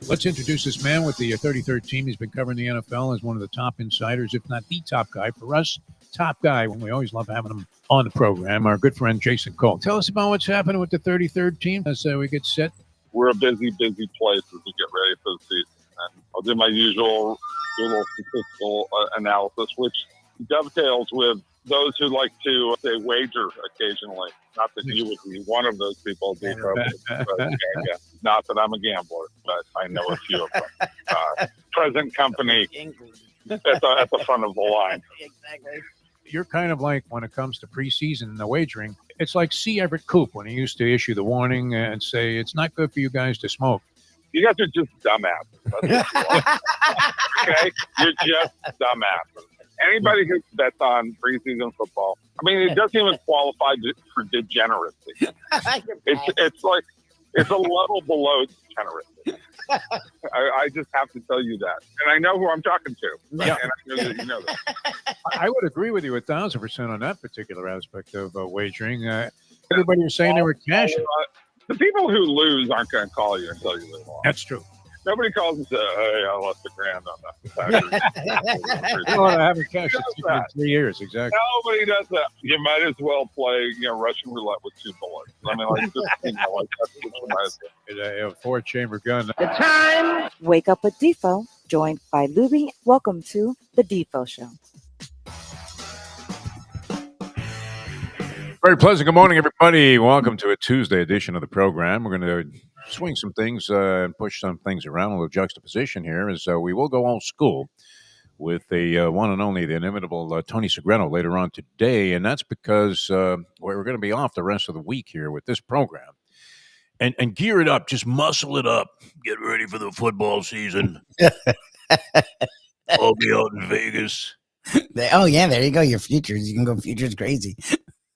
Let's introduce this man with the 33rd team. He's been covering the NFL as one of the top insiders, if not the top guy. For us, top guy. We always love having him on the program. Our good friend Jason Cole. Tell us about what's happening with the 33rd team as we get set. We're a busy place as we get ready for the season. And I'll do my usual little statistical analysis, which dovetails with those who like to say wager occasionally. Not that you would be one of those people, Defo, but not that I'm a gambler, but I know a few of them. Present company at the front of the line. Exactly. You're kind of like, when it comes to preseason wagering, it's like C. Everett Koop when he used to issue the warning and say, it's not good for you guys to smoke. You guys are just dumbasses. That's what you are. Okay? You're just dumbasses. Anybody who bets on preseason football, I mean, it doesn't even qualify for degeneracy. It's like, it's a level below degeneracy. I just have to tell you that. And I know who I'm talking to. Yeah. And I know that you know that. I would agree with you 1,000% on that particular aspect of wagering. Everybody was saying they were cashing. The people who lose aren't going to call you and tell you they lost. That's true. Nobody calls and says, hey, I lost $1,000 on that. I haven't cashed in 3 years, exactly. Nobody does that. You might as well play, Russian roulette with 2 bullets. I mean, like, just, that's what a 4-chamber gun. The time. Wake up with Defo, joined by Lubie. Welcome to the Defo Show. Very pleasant. Good morning, everybody. Welcome to a Tuesday edition of the program. We're going to swing some things and push some things around. A little juxtaposition here is we will go old school with the one and only, the inimitable Tony Segreto later on today. And that's because we're going to be off the rest of the week here with this program. And gear it up. Just muscle it up. Get ready for the football season. I'll be out in Vegas. Oh, yeah, there you go. Your futures. You can go futures crazy.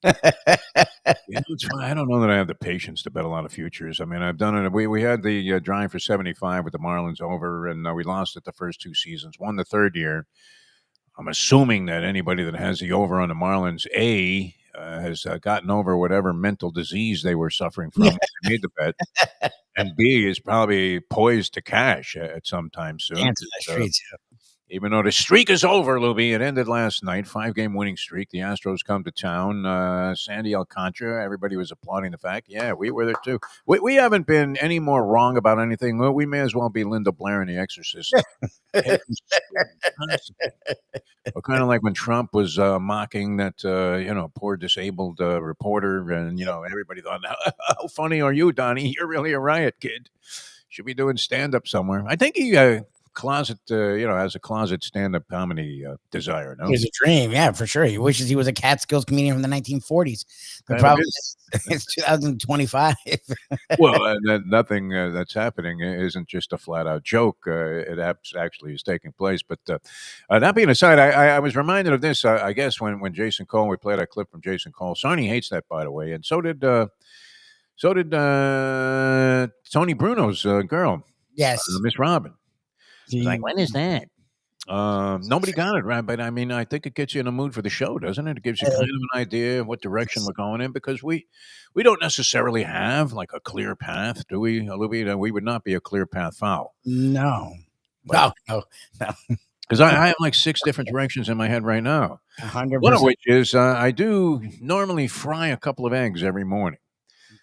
It's fine. I don't know that I have the patience to bet a lot of futures. I mean, I've done it. We had the drive for 75 with the Marlins over, and we lost it the first 2 seasons. Won the third year. I'm assuming that anybody that has the over on the Marlins, has gotten over whatever mental disease they were suffering from when they made the bet, and B, is probably poised to cash at some time soon. Dance in the streets, Even though the streak is over, Lubie, it ended last night, 5-game winning streak. The Astros come to town. Sandy Alcantara, everybody was applauding the fact. Yeah, we were there too. We haven't been any more wrong about anything. We may as well be Linda Blair in The Exorcist. Kind of like when Trump was mocking that, poor disabled reporter, and, everybody thought, how funny are you, Donnie? You're really a riot kid. Should be doing stand-up somewhere. I think he... has a closet stand-up comedy desire. No, it's a dream, yeah, for sure. He wishes he was a Catskills comedian from the 1940s. The problem is it's 2025. Well, nothing that's happening isn't just a flat-out joke. It actually is taking place. But that being aside, I was reminded of this. I guess when Jason Cole, we played that clip from Jason Cole. Sonny hates that, by the way, and so did Tony Bruno's girl. Yes, Miss Robin. Like, when is that? Nobody got it right, but I mean, I think it gets you in a mood for the show, doesn't it? It gives you kind of an idea of what direction we're going in, because we don't necessarily have like a clear path, do we, Olivia? We would not be a clear path foul. No. Because I have like 6 different directions in my head right now. 100%. One of which is I do normally fry a couple of eggs every morning.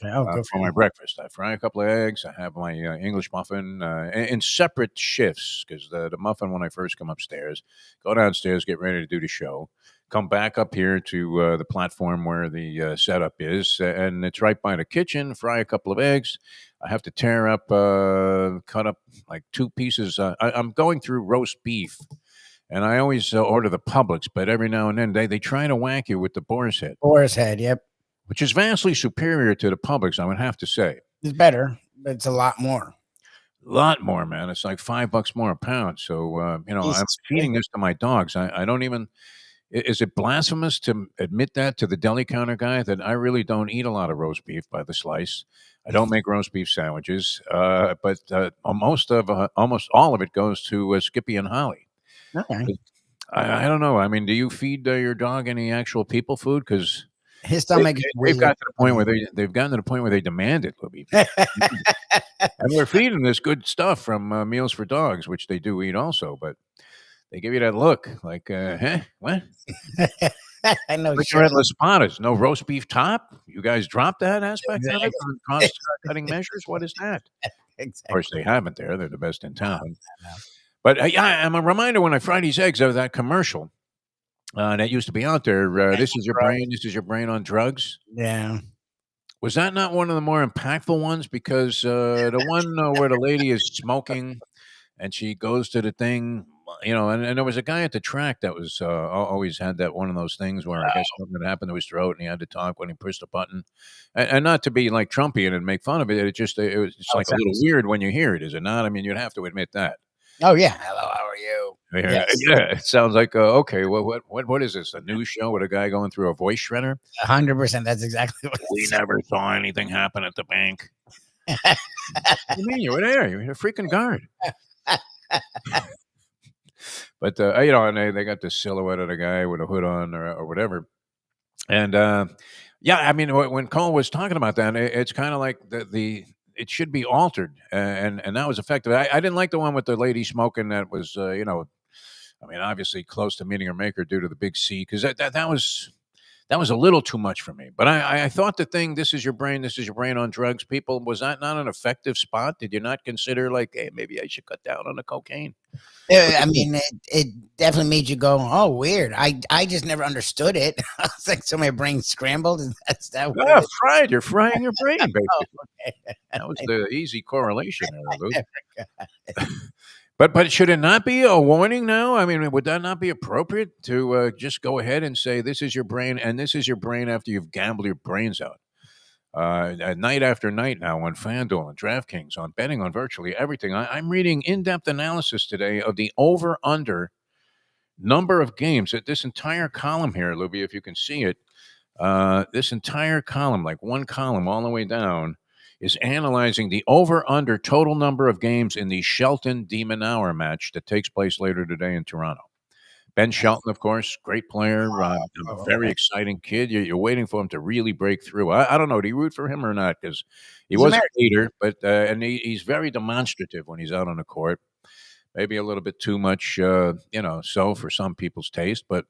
For my breakfast. I fry a couple of eggs. I have my English muffin in separate shifts, because the muffin, when I first come upstairs, go downstairs, get ready to do the show, come back up here to the platform where the setup is, and it's right by the kitchen, fry a couple of eggs. I have to tear up, cut up like 2 pieces. I'm going through roast beef, and I always order the Publix, but every now and then they try to whack you with the boar's head. Boar's head, yep. Which is vastly superior to the Publix, I would have to say. It's better, but it's a lot more. A lot more, man. It's like $5 more a pound. So, I'm feeding this to my dogs. I don't even... Is it blasphemous to admit that to the deli counter guy, that I really don't eat a lot of roast beef by the slice? I don't make roast beef sandwiches, but almost all of it goes to Skippy and Holly. Okay. I don't know. I mean, do you feed your dog any actual people food? Because His stomach is They've weird. got to the point where they've gotten to the point where they demand it, Libby. And we're feeding this good stuff from Meals for Dogs, which they do eat also, but they give you that look like, huh? What? I know. Like you're at Las Patas, no roast beef top? You guys dropped that aspect of it on cost-cutting measures? What is that? Exactly. Of course, they haven't there. They're the best in town. But, yeah, I'm a reminder when I fry these eggs of that commercial that used to be out there. This is your brain on drugs. Yeah. Was that not one of the more impactful ones? Because the one where the lady is smoking and she goes to the thing, and there was a guy at the track that was always had that one of those things where I guess something had happened to his throat and he had to talk when he pushed a button. And not to be like Trumpian and make fun of it, it's like a little weird when you hear it, is it not? I mean, you'd have to admit that. Oh yeah. Hello, how are you? Yeah, Yes. yeah. It sounds like okay. What is this? A news show with a guy going through a voice shredder? 100%. That's exactly what We never saw anything happen at the bank. What do you mean? You were there. You were a freaking guard. But and they got the silhouette of the guy with a hood on or whatever. And yeah, I mean, when Cole was talking about that, it's kind of like it should be altered, and that was effective. I didn't like the one with the lady smoking. That was I mean, obviously close to meeting her maker due to the big C, because that was a little too much for me. But I thought the thing, this is your brain on drugs, people, was that not an effective spot? Did you not consider like, hey, maybe I should cut down on the cocaine? I mean, it definitely made you go, oh, weird. I just never understood it. I was like, so my brain scrambled. And that's that. Yeah, fried. You're frying your brain, basically. Okay. That was the easy correlation there, Luke. But should it not be a warning now? I mean, would that not be appropriate to just go ahead and say, this is your brain, and this is your brain after you've gambled your brains out? Night after night now on FanDuel and DraftKings, on betting on virtually everything. I'm reading in-depth analysis today of the over-under number of games. At this entire column here, Lubie, if you can see it, this entire column, like one column all the way down, is analyzing the over-under total number of games in the Shelton-Demon Hour match that takes place later today in Toronto. Ben Shelton, of course, great player, very exciting kid. You're waiting for him to really break through. I don't know. Do you root for him or not? Because he was a hater, but and he's very demonstrative when he's out on the court. Maybe a little bit too much, so for some people's taste. But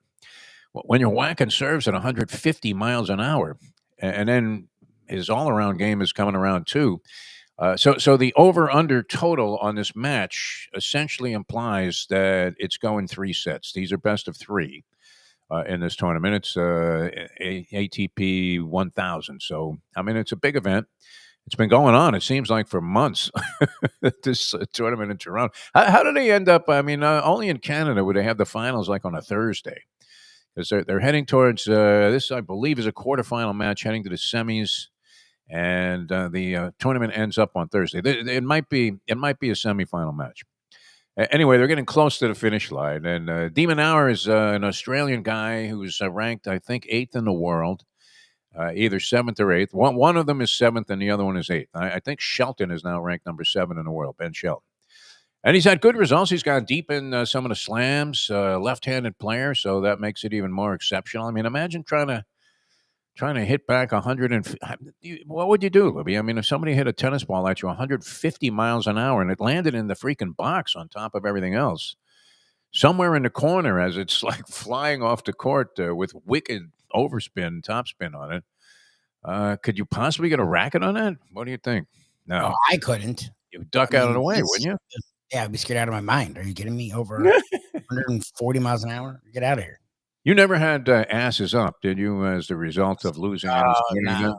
when you're whacking serves at 150 miles an hour, and then his all-around game is coming around too. So the over-under total on this match essentially implies that it's going 3 sets. These are best of 3 in this tournament. It's ATP 1000. So, I mean, it's a big event. It's been going on, it seems like, for months, this tournament in Toronto. How do they end up? I mean, only in Canada would they have the finals like on a Thursday. Because they're heading towards this, I believe, is a quarterfinal match heading to the semis. And the tournament ends up on Thursday. It might be a semifinal match. Anyway, they're getting close to the finish line. And Demon Hour is an Australian guy who's ranked, I think, 8th in the world, either 7th or 8th. One of them is 7th and the other one is 8th. I think Shelton is now ranked number 7 in the world, Ben Shelton. And he's had good results. He's gone deep in some of the slams, left-handed player, so that makes it even more exceptional. I mean, imagine trying to hit back 100 and what would you do, Libby? I mean, if somebody hit a tennis ball at you 150 miles an hour and it landed in the freaking box on top of everything else, somewhere in the corner as it's like flying off the court with wicked overspin, topspin on it, could you possibly get a racket on that? What do you think? No, I couldn't. You would duck out of the way, wouldn't you? Yeah, I'd be scared out of my mind. Are you kidding me? Over 140 miles an hour? Get out of here. You never had asses up, did you, as the result of losing? No,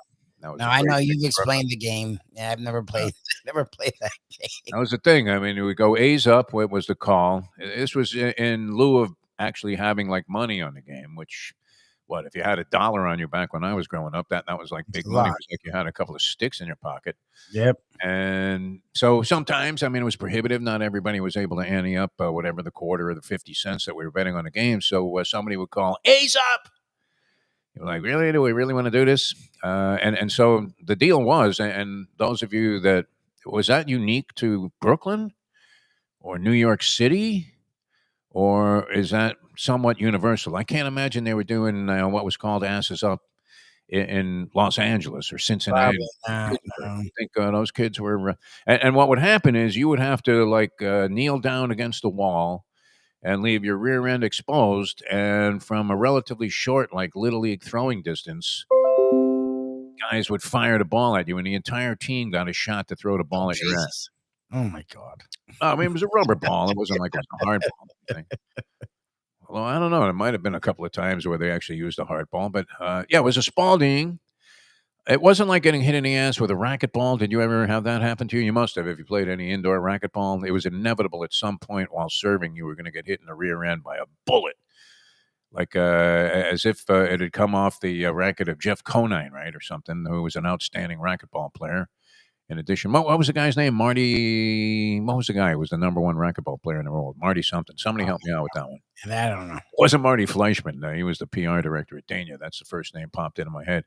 I know you've explained the game. Yeah, I've never played. Never played that game. That was the thing. I mean, we go A's up. What was the call? This was in lieu of actually having like money on the game. Which, if you had $1 on your back when I was growing up, that was like big money. It was like you had a couple of sticks in your pocket. Yep. And so sometimes, I mean, it was prohibitive. Not everybody was able to ante up whatever the quarter or the 50 cents that we were betting on the game. So somebody would call A's up. You're like, really? Do we really want to do this? And so the deal was, and those of you was that unique to Brooklyn or New York City, or is that somewhat universal? I can't imagine they were doing what was called asses up in Los Angeles or Cincinnati. No. I think those kids were, and what would happen is you would have to kneel down against the wall and leave your rear end exposed, and from a relatively short, like little league throwing distance, guys would fire the ball at you, and the entire team got a shot to throw the ball at your ass. Oh my God! I mean, it was a rubber ball; it wasn't like it was a hard ball. Thing. Well, I don't know. It might have been a couple of times where they actually used a hard ball, but it was a Spalding. It wasn't like getting hit in the ass with a racquetball. Did you ever have that happen to you? You must have if you played any indoor racquetball. It was inevitable at some point while serving you were going to get hit in the rear end by a bullet, like as if it had come off the racket of Jeff Conine, right, or something, who was an outstanding racquetball player. In addition, what was the guy's name? Marty. What was the guy who was the number one racquetball player in the world? Marty something. Somebody help me out with that one. I don't know. It wasn't Marty Fleischman. He was the PR director at Dania. That's the first name popped into my head.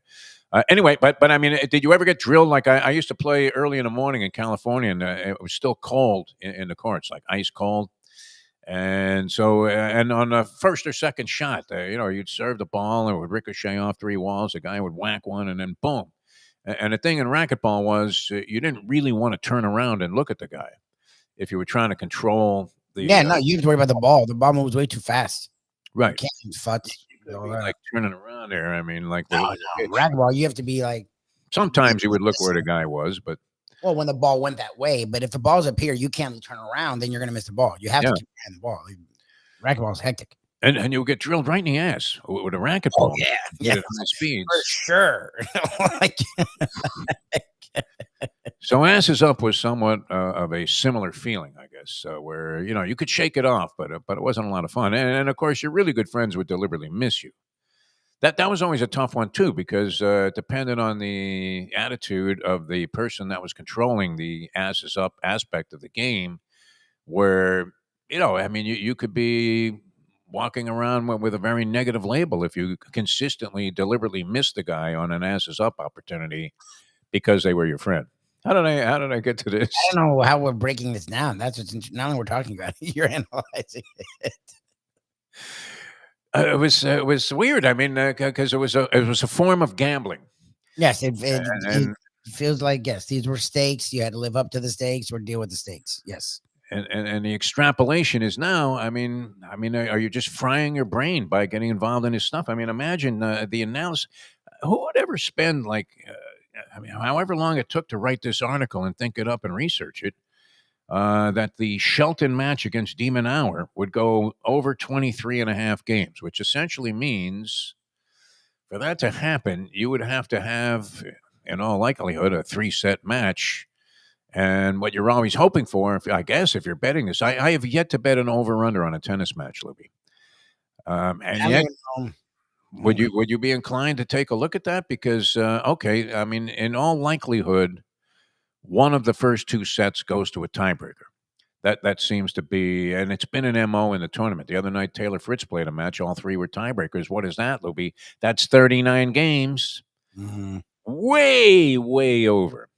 Anyway, but I mean, did you ever get drilled? Like I used to play early in the morning in California, and it was still cold in the courts, like ice cold. And so, and on the first or second shot, you'd serve the ball, and it would ricochet off 3 walls. The guy would whack one, and then boom. And the thing in racquetball was you didn't really want to turn around and look at the guy if you were trying to control the. Yeah, no, you have to worry about the ball. The ball moves way too fast. Right. You can't futz. Like turning around there. I mean, like racquetball, you have to be like. Sometimes you would look where the guy was, but. Well, when the ball went that way, but if the ball's up here, you can't turn around. Then you're going to miss the ball. You have to keep the ball. Racquetball is hectic. And you'll get drilled right in the ass with a racquetball. Oh, yeah. At high speeds. For sure. So asses up was somewhat of a similar feeling, I guess, where, you could shake it off, but it wasn't a lot of fun. And of course, your really good friends would deliberately miss you. That was always a tough one, too, because it depended on the attitude of the person that was controlling the asses up aspect of the game, where, I mean, you could be walking around with a very negative label if you consistently, deliberately miss the guy on an asses up opportunity because they were your friend. How did I get to this? I don't know how we're breaking this down. That's what's now we're talking about. You're analyzing it. It was weird. I mean, because it was a form of gambling. Yes, it feels like these were stakes. You had to live up to the stakes or deal with the stakes. Yes. And the extrapolation is now, I mean, are you just frying your brain by getting involved in this stuff? I mean, imagine the analysis. Who would ever spend however long it took to write this article and think it up and research it, that the Shelton match against Demon Hour would go over 23 and a half games, which essentially means for that to happen, you would have to have, in all likelihood, a 3-set match. And what you're always hoping for, if you're betting this, I have yet to bet an over-under on a tennis match, Lubie. And yet, would you be inclined to take a look at that? Because, I mean, in all likelihood, one of the first 2 sets goes to a tiebreaker. That seems to be, and it's been an MO in the tournament. The other night, Taylor Fritz played a match. All 3 were tiebreakers. What is that, Lubie? That's 39 games. Mm-hmm. Way, way over.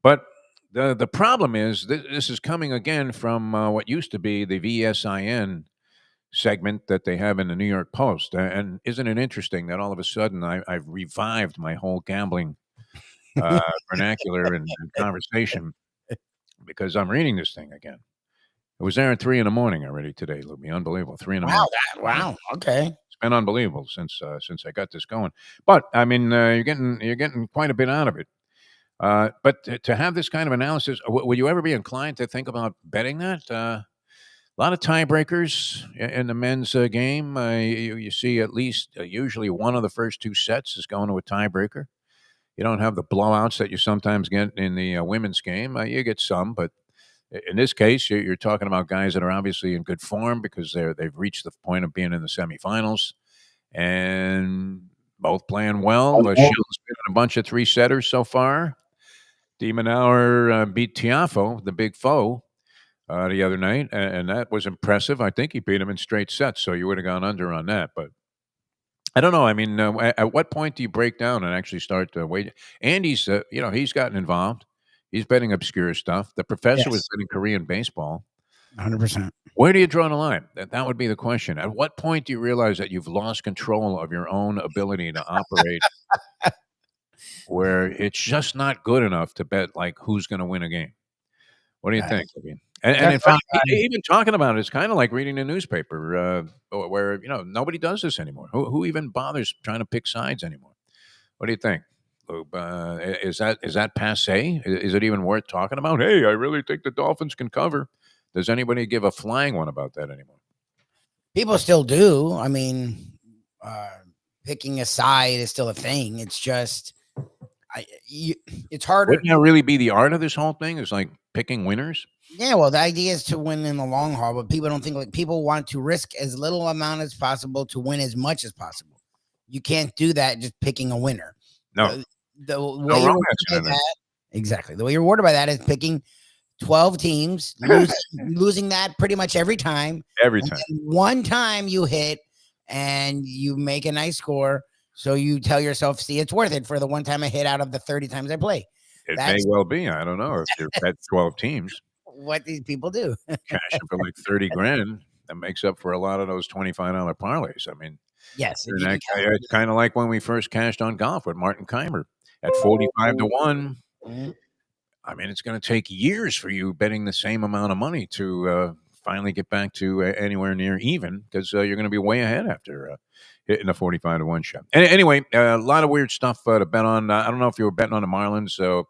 But the problem is this is coming again from what used to be the VSIN segment that they have in the New York Post. And isn't it interesting that all of a sudden I've revived my whole gambling vernacular and conversation because I'm reading this thing again. It was there at 3 a.m. already today, Lubie. Unbelievable. 3 a.m. Wow. Okay. It's been unbelievable since I got this going. But I mean, you're getting quite a bit out of it. But to have this kind of analysis, would you ever be inclined to think about betting that? A lot of tiebreakers in the men's game. You see at least usually one of the first 2 sets is going to a tiebreaker. You don't have the blowouts that you sometimes get in the women's game. You get some, but in this case, you're talking about guys that are obviously in good form because they've reached the point of being in the semifinals and both playing well. Shield's been in a bunch of 3-setters so far. Demon Hour beat Tiafo, the big foe, the other night, and that was impressive. I think he beat him in straight sets, so you would have gone under on that. But I don't know. I mean, at what point do you break down and actually start to wait? Andy's, he's gotten involved. He's betting obscure stuff. The professor was betting Korean baseball. 100%. Where do you draw the line? That would be the question. At what point do you realize that you've lost control of your own ability to operate where it's just not good enough to bet like who's going to win a game. What do you think? I mean, and in fact, even talking about it, it's kind of like reading a newspaper, where nobody does this anymore. Who even bothers trying to pick sides anymore? What do you think, Lube? Is that passe? Is it even worth talking about? Hey, I really think the Dolphins can cover. Does anybody give a flying one about that anymore? People still do. I mean, picking a side is still a thing. It's just, it's harder. Wouldn't that really be the art of this whole thing? Is like picking winners? Yeah, well, the idea is to win in the long haul, but people don't think like people want to risk as little amount as possible to win as much as possible. You can't do that just picking a winner. No. The way you're rewarded by that, exactly. The way you're rewarded by that is picking 12 teams, losing that pretty much every time. Every time. One time you hit and you make a nice score. So you tell yourself, see, it's worth it for the one time I hit out of the 30 times I play. May well be. I don't know if you're bet 12 teams. What these people do. Cash for like 30 grand. That makes up for a lot of those $25 parlays. I mean, yes, it's kind of like when we first cashed on golf with Martin Keimer at 45 to 1. Mm-hmm. I mean, it's going to take years for you betting the same amount of money to finally get back to anywhere near even, because you're going to be way ahead after hitting a 45 to 1 shot. Anyway, a lot of weird stuff to bet on. I don't know if you were betting on the Marlins. So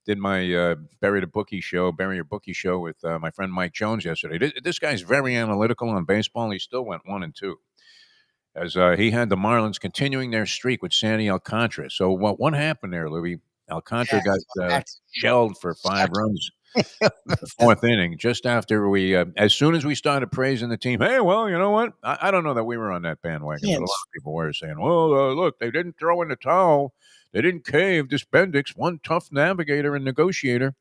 did my Bury Your Bookie show with my friend Mike Jones yesterday. This guy's very analytical on baseball. He still went 1-2 as he had the Marlins continuing their streak with Sandy Alcantara. So what happened there, Louis? Alcantara got shelled for 5 runs in the 4th inning, just after we, as soon as we started praising the team. Hey, well, you know what? I don't know that we were on that bandwagon, but a lot of people were saying, well, look, they didn't throw in the towel. They didn't cave. This Bendix, one tough navigator and negotiator,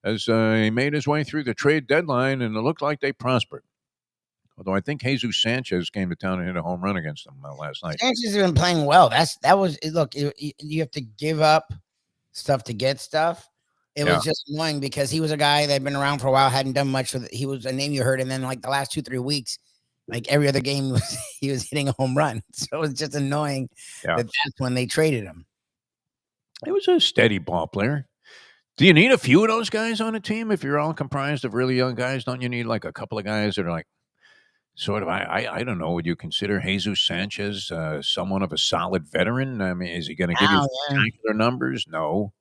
as he made his way through the trade deadline, and it looked like they prospered. Although I think Jesus Sanchez came to town and hit a home run against them last night. Sanchez has been playing well. Look, you have to give up stuff to get stuff. It was just annoying because he was a guy that had been around for a while, hadn't done much. He was a name you heard, and then like the last 2-3 weeks, like every other game, he was hitting a home run. So it was just annoying that that's when they traded him. It was a steady ball player. Do you need a few of those guys on a team if you're all comprised of really young guys? Don't you need like a couple of guys that are like sort of, I don't know, would you consider Jesus Sanchez someone of a solid veteran? I mean, is he going to give you spectacular numbers? No.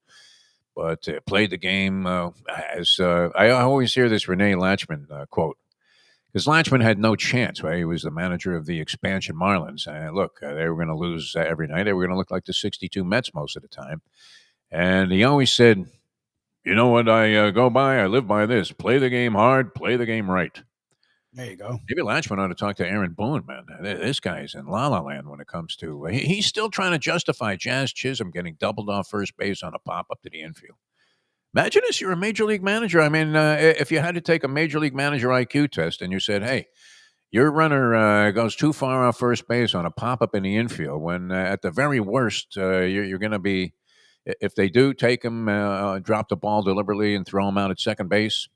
But played the game as I always hear this Renee Latchman quote, because Latchman had no chance, right? He was the manager of the expansion Marlins. Look, they were going to lose every night. They were going to look like the 62 Mets most of the time. And he always said, you know what I go by? I live by this. Play the game hard, play the game right. There you go. Maybe Latchman ought to talk to Aaron Boone, man. This guy's in la-la land when it comes to he's still trying to justify Jazz Chisholm getting doubled off first base on a pop-up to the infield. Imagine this, you're a major league manager. I mean, if you had to take a major league manager IQ test and you said, hey, your runner goes too far off first base on a pop-up in the infield, when at the very worst, you're going to be, if they do take him, drop the ball deliberately and throw him out at second base,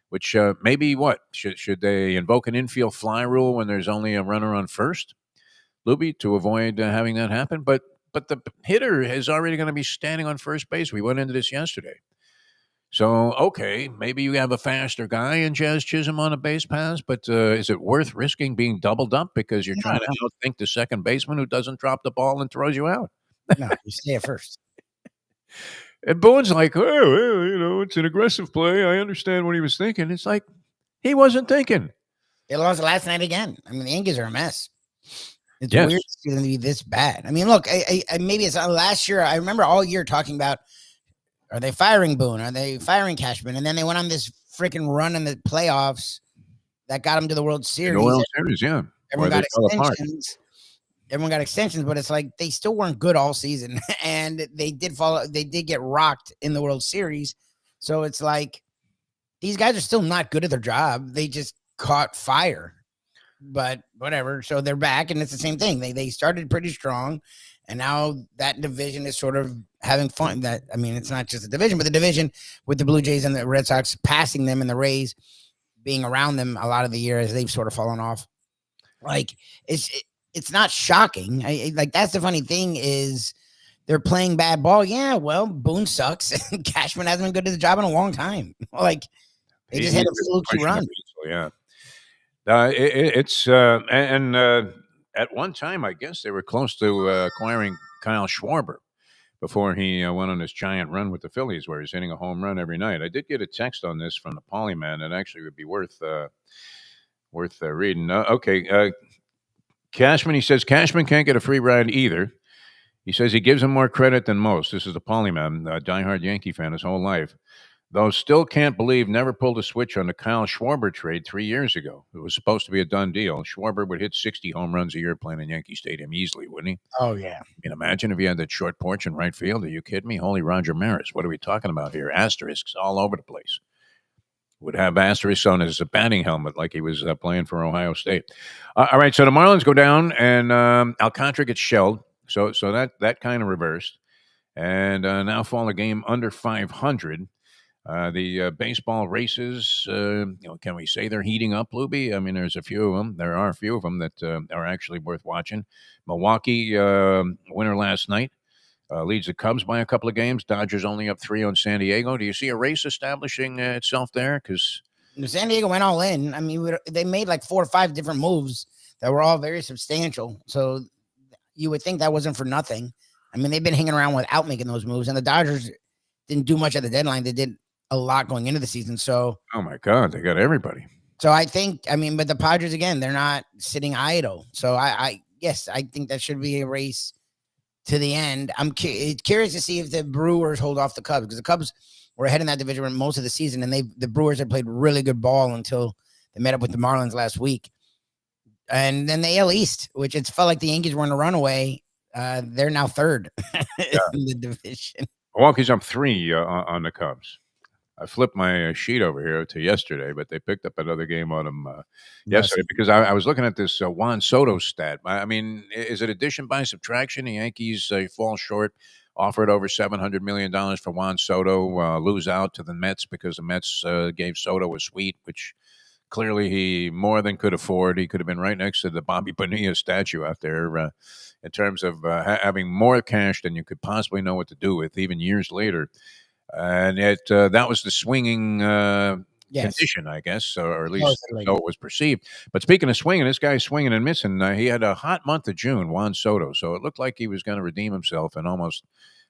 which maybe what? Should they invoke an infield fly rule when there's only a runner on first, Lubie, to avoid having that happen? But the hitter is already going to be standing on first base. We went into this yesterday. So, okay, maybe you have a faster guy in Jazz Chisholm on a base pass, but is it worth risking being doubled up because you're trying to outthink the second baseman who doesn't drop the ball and throws you out? No, you stay at first. And Boone's like, oh, it's an aggressive play. I understand what he was thinking. It's like, he wasn't thinking. They lost last night again. I mean, the Yankees are a mess. It's weird to see them be this bad. I mean, look, I maybe it's last year. I remember all year talking about, are they firing Boone? Are they firing Cashman? And then they went on this freaking run in the playoffs that got them to the World Series. The World Series, yeah. Everyone got extensions. Everyone got extensions, but it's like they still weren't good all season, and they did get rocked in the World Series. So it's like these guys are still not good at their job. They just caught fire, but whatever. So they're back, and it's the same thing. They started pretty strong, and now that division is sort of having fun. It's not just a division, but the division with the Blue Jays and the Red Sox passing them and the Rays being around them a lot of the year as they've sort of fallen off. Like it's not shocking. Like that's the funny thing is they're playing bad ball. Yeah, well, Boone sucks. Cashman hasn't been good at the job in a long time. Like they just had a fluky run. Yeah. It's at one time, I guess they were close to acquiring Kyle Schwarber before he went on this giant run with the Phillies, where he's hitting a home run every night. I did get a text on this from the Polyman, and actually would be worth reading. Cashman. He says Cashman can't get a free ride either. He says he gives him more credit than most. This is the Polyman, a diehard Yankee fan his whole life. Though still can't believe never pulled a switch on the Kyle Schwarber trade 3 years ago. It was supposed to be a done deal. Schwarber would hit 60 home runs a year playing in Yankee Stadium easily, wouldn't he? Oh, yeah. I mean, imagine if he had that short porch in right field. Are you kidding me? Holy Roger Maris. What are we talking about here? Asterisks all over the place. Would have asterisks on his batting helmet like he was playing for Ohio State. All right, so the Marlins go down, and Alcantara gets shelled. So that kind of reversed. And now fall a game under 500. The baseball races, can we say they're heating up, Lubie? I mean, there's a few of them. There are a few of them that are actually worth watching. Milwaukee, winner last night, leads the Cubs by a couple of games. Dodgers only up 3 on San Diego. Do you see a race establishing itself there? Because San Diego went all in. I mean, they made like 4 or 5 different moves that were all very substantial. So you would think that wasn't for nothing. I mean, they've been hanging around without making those moves, and the Dodgers didn't do much at the deadline. They did a lot going into the season. So, oh my God, they got everybody. So I think, but the Padres, again, they're not sitting idle. So I think that should be a race to the end. I'm curious to see if the Brewers hold off the Cubs, because the Cubs were ahead in that division most of the season, and the Brewers had played really good ball until they met up with the Marlins last week. And then the AL East, which it felt like the Yankees were in a runaway. They're now third in the division. Milwaukee's up 3 on the Cubs. I flipped my sheet over here to yesterday, but they picked up another game on them yesterday because I was looking at this Juan Soto stat. I mean, is it addition by subtraction? The Yankees fall short, offered over $700 million for Juan Soto, lose out to the Mets because the Mets gave Soto a suite, which clearly he more than could afford. He could have been right next to the Bobby Bonilla statue out there in terms of having more cash than you could possibly know what to do with, even years later. And that was the swinging condition, I guess, or at least so it was perceived. But speaking of swinging, this guy's swinging and missing. He had a hot month of June, Juan Soto, so it looked like he was going to redeem himself and almost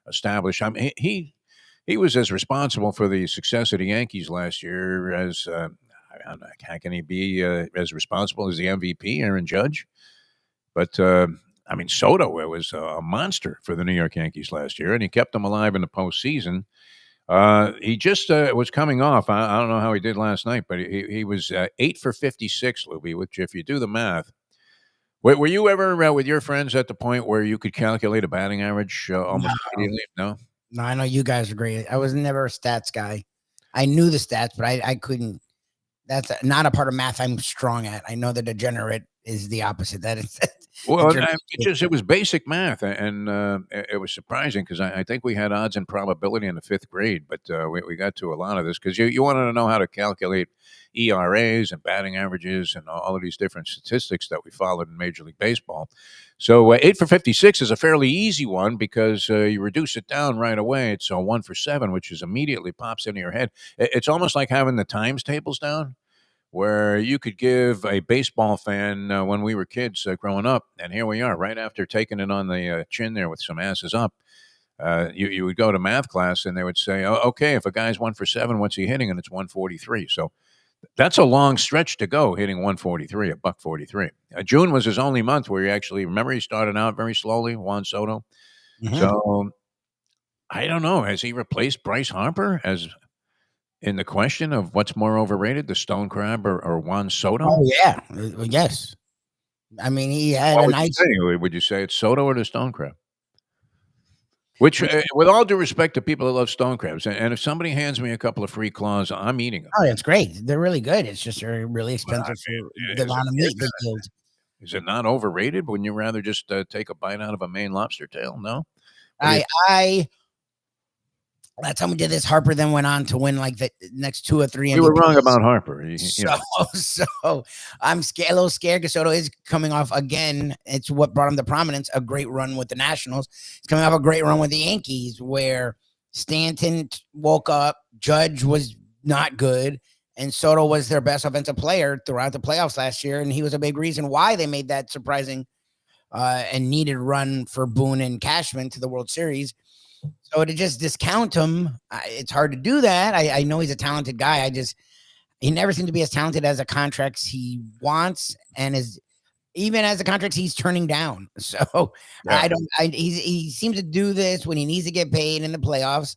establish. I mean, he was as responsible for the success of the Yankees last year as how can he be as responsible as the MVP, Aaron Judge? But I mean, Soto was a monster for the New York Yankees last year, and he kept them alive in the postseason. He just was coming off. I don't know how he did last night, but he was 8 for 56, Lubie, which if you do the math. Were you ever with your friends at the point where you could calculate a batting average almost immediately? No, I know you guys are great. I was never a stats guy. I knew the stats, but I couldn't. That's not a part of math I'm strong at. I know the degenerate is the opposite. That is. Well, it was basic math, and it was surprising because I think we had odds and probability in the 5th grade, but we got to a lot of this because you wanted to know how to calculate ERAs and batting averages and all of these different statistics that we followed in Major League Baseball. So 8 for 56 is a fairly easy one because you reduce it down right away. It's 1 for 7, which is immediately pops into your head. It's almost like having the times tables down, where you could give a baseball fan when we were kids growing up, and here we are, right after taking it on the chin there with some asses up. You would go to math class, and they would say, oh, okay, if a guy's 1 for 7, what's he hitting? And it's 143. So that's a long stretch to go, hitting 143, a $143. June was his only month where he started out very slowly, Juan Soto. Mm-hmm. So I don't know. Has he replaced Bryce Harper as in the question of what's more overrated, the stone crab or Juan Soto? Oh, yeah. Yes. I mean, he had a nice... Would you say it's Soto or the stone crab? Which, with all due respect to people that love stone crabs, and if somebody hands me a couple of free claws, I'm eating them. Oh, that's great. They're really good. It's just they're really expensive for the amount of meat they build. Is it not overrated? Wouldn't you rather just take a bite out of a Maine lobster tail? No? Last time we did this, Harper then went on to win like the next 2 or 3 MVPs. We were wrong about Harper. So I'm scared, a little scared because Soto is coming off again. It's what brought him to prominence. A great run with the Nationals. He's coming off a great run with the Yankees, where Stanton woke up, Judge was not good, and Soto was their best offensive player throughout the playoffs last year, and he was a big reason why they made that surprising and needed run for Boone and Cashman to the World Series. So to just discount him, it's hard to do that. I know he's a talented guy. He never seemed to be as talented as the contracts he wants, and even as the contracts he's turning down. So yeah. He seems to do this when he needs to get paid in the playoffs.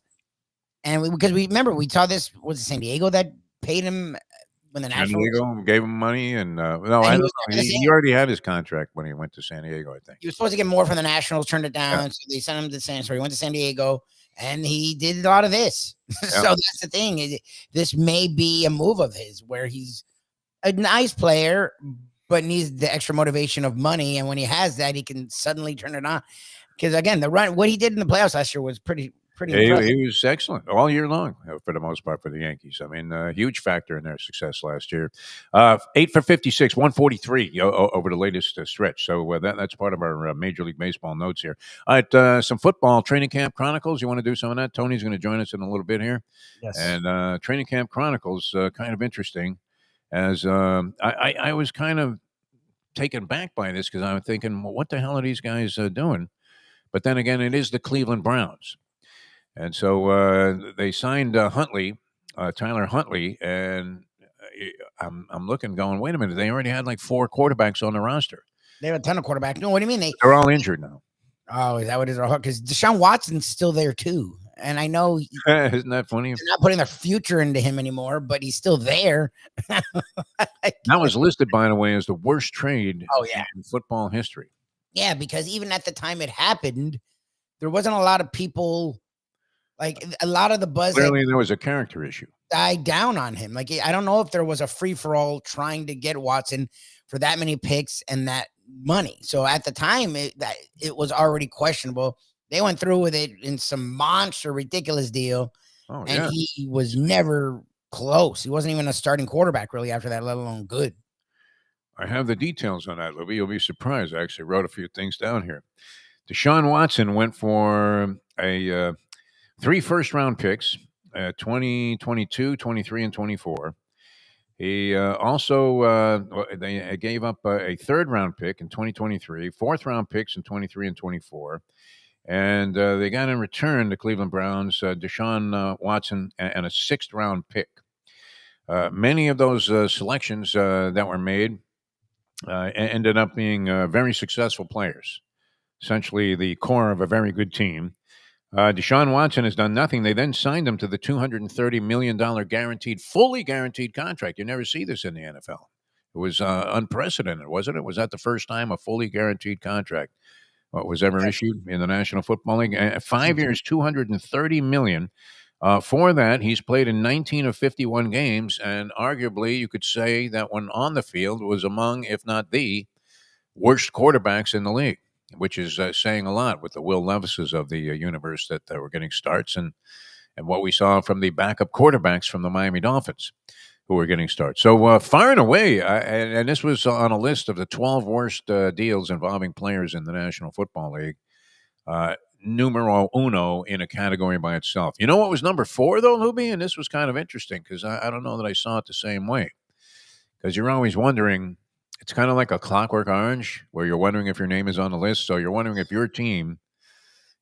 And because we saw this, was it San Diego that paid him when the Nationals? San Diego gave him money, and no, I don't know. He already had his contract when he went to San Diego, I think. He was supposed to get more from the Nationals, turned it down, so they sent him to he went to San Diego, and he did a lot of this. So that's the thing. This may be a move of his where he's a nice player, but needs the extra motivation of money, and when he has that, he can suddenly turn it on. Because again, what he did in the playoffs last year was pretty impressive. He was excellent all year long for the most part for the Yankees. I mean, a huge factor in their success last year. 8 for 56, 143 over the latest stretch. So that's part of our Major League Baseball notes here. All right, some football training camp chronicles. You want to do some of that? Tony's going to join us in a little bit here. Yes. And training camp chronicles, kind of interesting. As I was kind of taken back by this because I'm thinking, well, what the hell are these guys doing? But then again, it is the Cleveland Browns. And so they signed Tyler Huntley, and I'm looking, going, wait a minute, they already had like 4 quarterbacks on the roster. They have a ton of quarterbacks. No, what do you mean? They're all injured now. Oh, is that what it is? Because Deshaun Watson's still there too, and I know isn't that funny? They're not putting their future into him anymore, but he's still there. That was listed, by the way, as the worst trade in football history. Yeah, because even at the time it happened, there wasn't a lot of people. Like a lot of the buzz. Clearly, there was a character issue. Died down on him. Like I don't know if there was a free for all trying to get Watson for that many picks and that money. So at the time, it was already questionable. They went through with it in some monster, ridiculous deal, and he was never close. He wasn't even a starting quarterback really after that, let alone good. I have the details on that, Lubie. You'll be surprised. I actually wrote a few things down here. Deshaun Watson went for a 3 first-round picks, 2022, 23, and 24. He also they gave up a 3rd-round pick in 2023, 4th-round picks in 23 and 24, and they got in return the Cleveland Browns Deshaun Watson and a 6th-round pick. Many of those selections that were made ended up being very successful players, essentially the core of a very good team. Deshaun Watson has done nothing. They then signed him to the $230 million fully guaranteed contract. You never see this in the NFL. It was unprecedented, wasn't it? Was that the first time a fully guaranteed contract was ever issued in the National Football League? 5 years, $230 million. For that, he's played in 19 of 51 games, and arguably you could say that when on the field was among, if not the, worst quarterbacks in the league, which is saying a lot with the Will Levises of the universe that were getting starts and what we saw from the backup quarterbacks from the Miami Dolphins who were getting starts. So far and away, and this was on a list of the 12 worst deals involving players in the National Football League, numero uno in a category by itself. You know what was number 4, though, Lubie? And this was kind of interesting because I don't know that I saw it the same way. Because you're always wondering, it's kind of like a Clockwork Orange where you're wondering if your name is on the list. So you're wondering if your team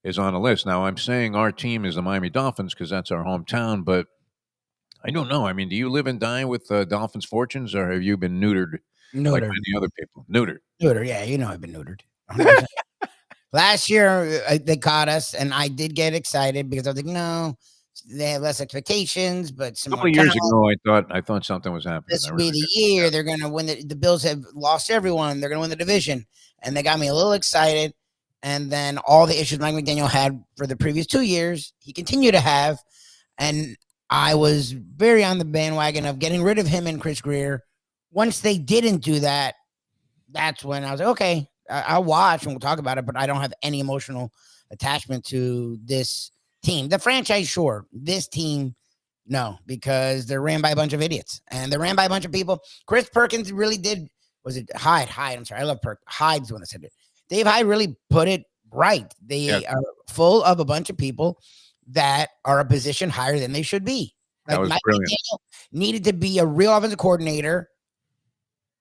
is on the list. Now, I'm saying our team is the Miami Dolphins because that's our hometown, but I don't know. I mean, do you live and die with Dolphins fortunes, or have you been neutered like many other people? Neutered. Yeah. You know I've been neutered. Last year, they caught us, and I did get excited because I was like, no, they have less expectations, but some a couple of years ago, I thought something was happening. This will be the year they're going to win. The Bills have lost everyone. They're going to win the division, and they got me a little excited. And then all the issues Mike McDaniel had for the previous 2 years, he continued to have, and I was very on the bandwagon of getting rid of him and Chris Greer. Once they didn't do that, that's when I was like, okay, I'll watch and we'll talk about it, but I don't have any emotional attachment to this team. The franchise, sure. This team, no, because they're ran by a bunch of idiots and they're ran by a bunch of people. Chris Perkins really did. Was it Hyde? I'm sorry. I love Hyde's the one that said it. Dave Hyde really put it right. They are full of a bunch of people that are a position higher than they should be. Like Mike McDaniel needed to be a real offensive coordinator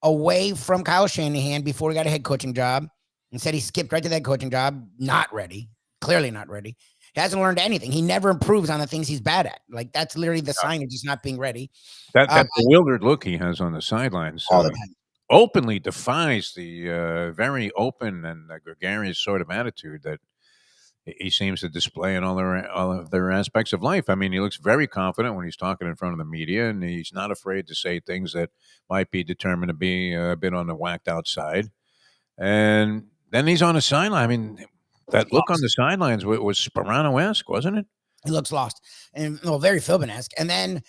away from Kyle Shanahan before he got a head coaching job. Instead, he skipped right to that coaching job. Not ready. Clearly not ready. He hasn't learned anything. He never improves on the things he's bad at. Like, that's literally the sign of just not being ready. That bewildered look he has on the sidelines all the time. Openly defies the very open and gregarious sort of attitude that he seems to display in all of their aspects of life. I mean, he looks very confident when he's talking in front of the media, and he's not afraid to say things that might be determined to be a bit on the whacked outside. And then he's on the sideline. I mean, that look on the sidelines was Sperano-esque, wasn't it? He looks lost and very Philbin-esque. And then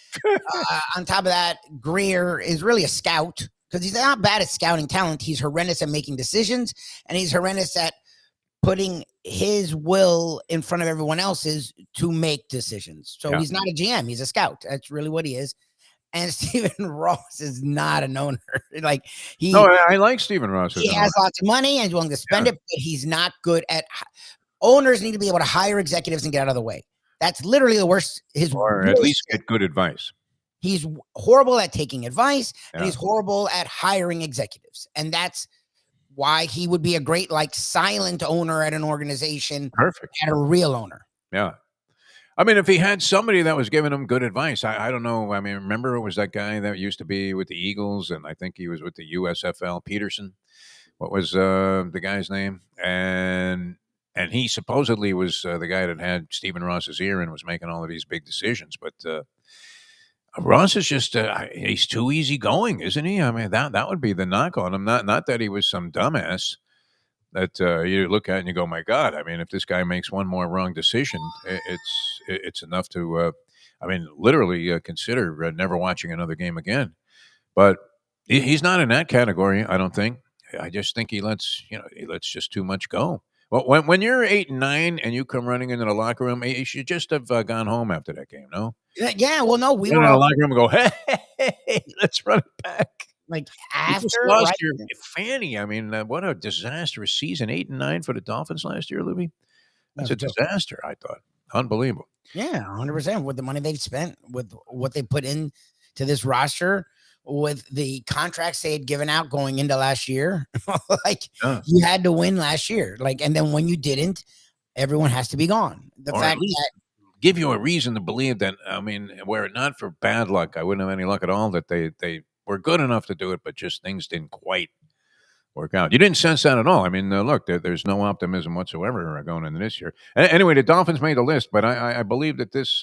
on top of that, Greer is really a scout because he's not bad at scouting talent. He's horrendous at making decisions, and he's horrendous at putting his will in front of everyone else's to make decisions. So he's not a GM. He's a scout. That's really what he is. And Stephen Ross is not an owner. Like I like Stephen Ross. He has lots of money and he's willing to spend it, but he's not good at. Owners need to be able to hire executives and get out of the way. That's literally the worst. Or at least get good advice. He's horrible at taking advice, and he's horrible at hiring executives, and that's why he would be a great silent owner at an organization. Perfect. At a real owner. Yeah. I mean, if he had somebody that was giving him good advice, I don't know. I mean, remember it was that guy that used to be with the Eagles, and I think he was with the USFL, Peterson. What was the guy's name? And he supposedly was the guy that had Stephen Ross's ear and was making all of these big decisions. But Ross is just he's too easygoing, isn't he? I mean, that would be the knock on him. Not that he was some dumbass that you look at and you go, my God. I mean, if this guy makes one more wrong decision, it's enough to, literally consider never watching another game again. But he's not in that category, I don't think. I just think he lets just too much go. Well, when you're 8-9 and you come running into the locker room, you should just have gone home after that game, no? Yeah, well, no, we were in the locker room and go, hey, let's run it back. Like after you just lost your fanny. I mean, what a disastrous season! 8-9 for the Dolphins last year, Lubie. That's a disaster. I thought, unbelievable. Yeah, 100%. With the money they've spent, with what they put in to this roster, with the contracts they had given out going into last year, you had to win last year. And then when you didn't, everyone has to be gone. The or fact that give you a reason to believe that. I mean, were it not for bad luck, I wouldn't have any luck at all. That they were good enough to do it, but just things didn't quite work out. You didn't sense that at all. I mean, look, there's no optimism whatsoever going into this year. Anyway, the Dolphins made the list, but I believe that this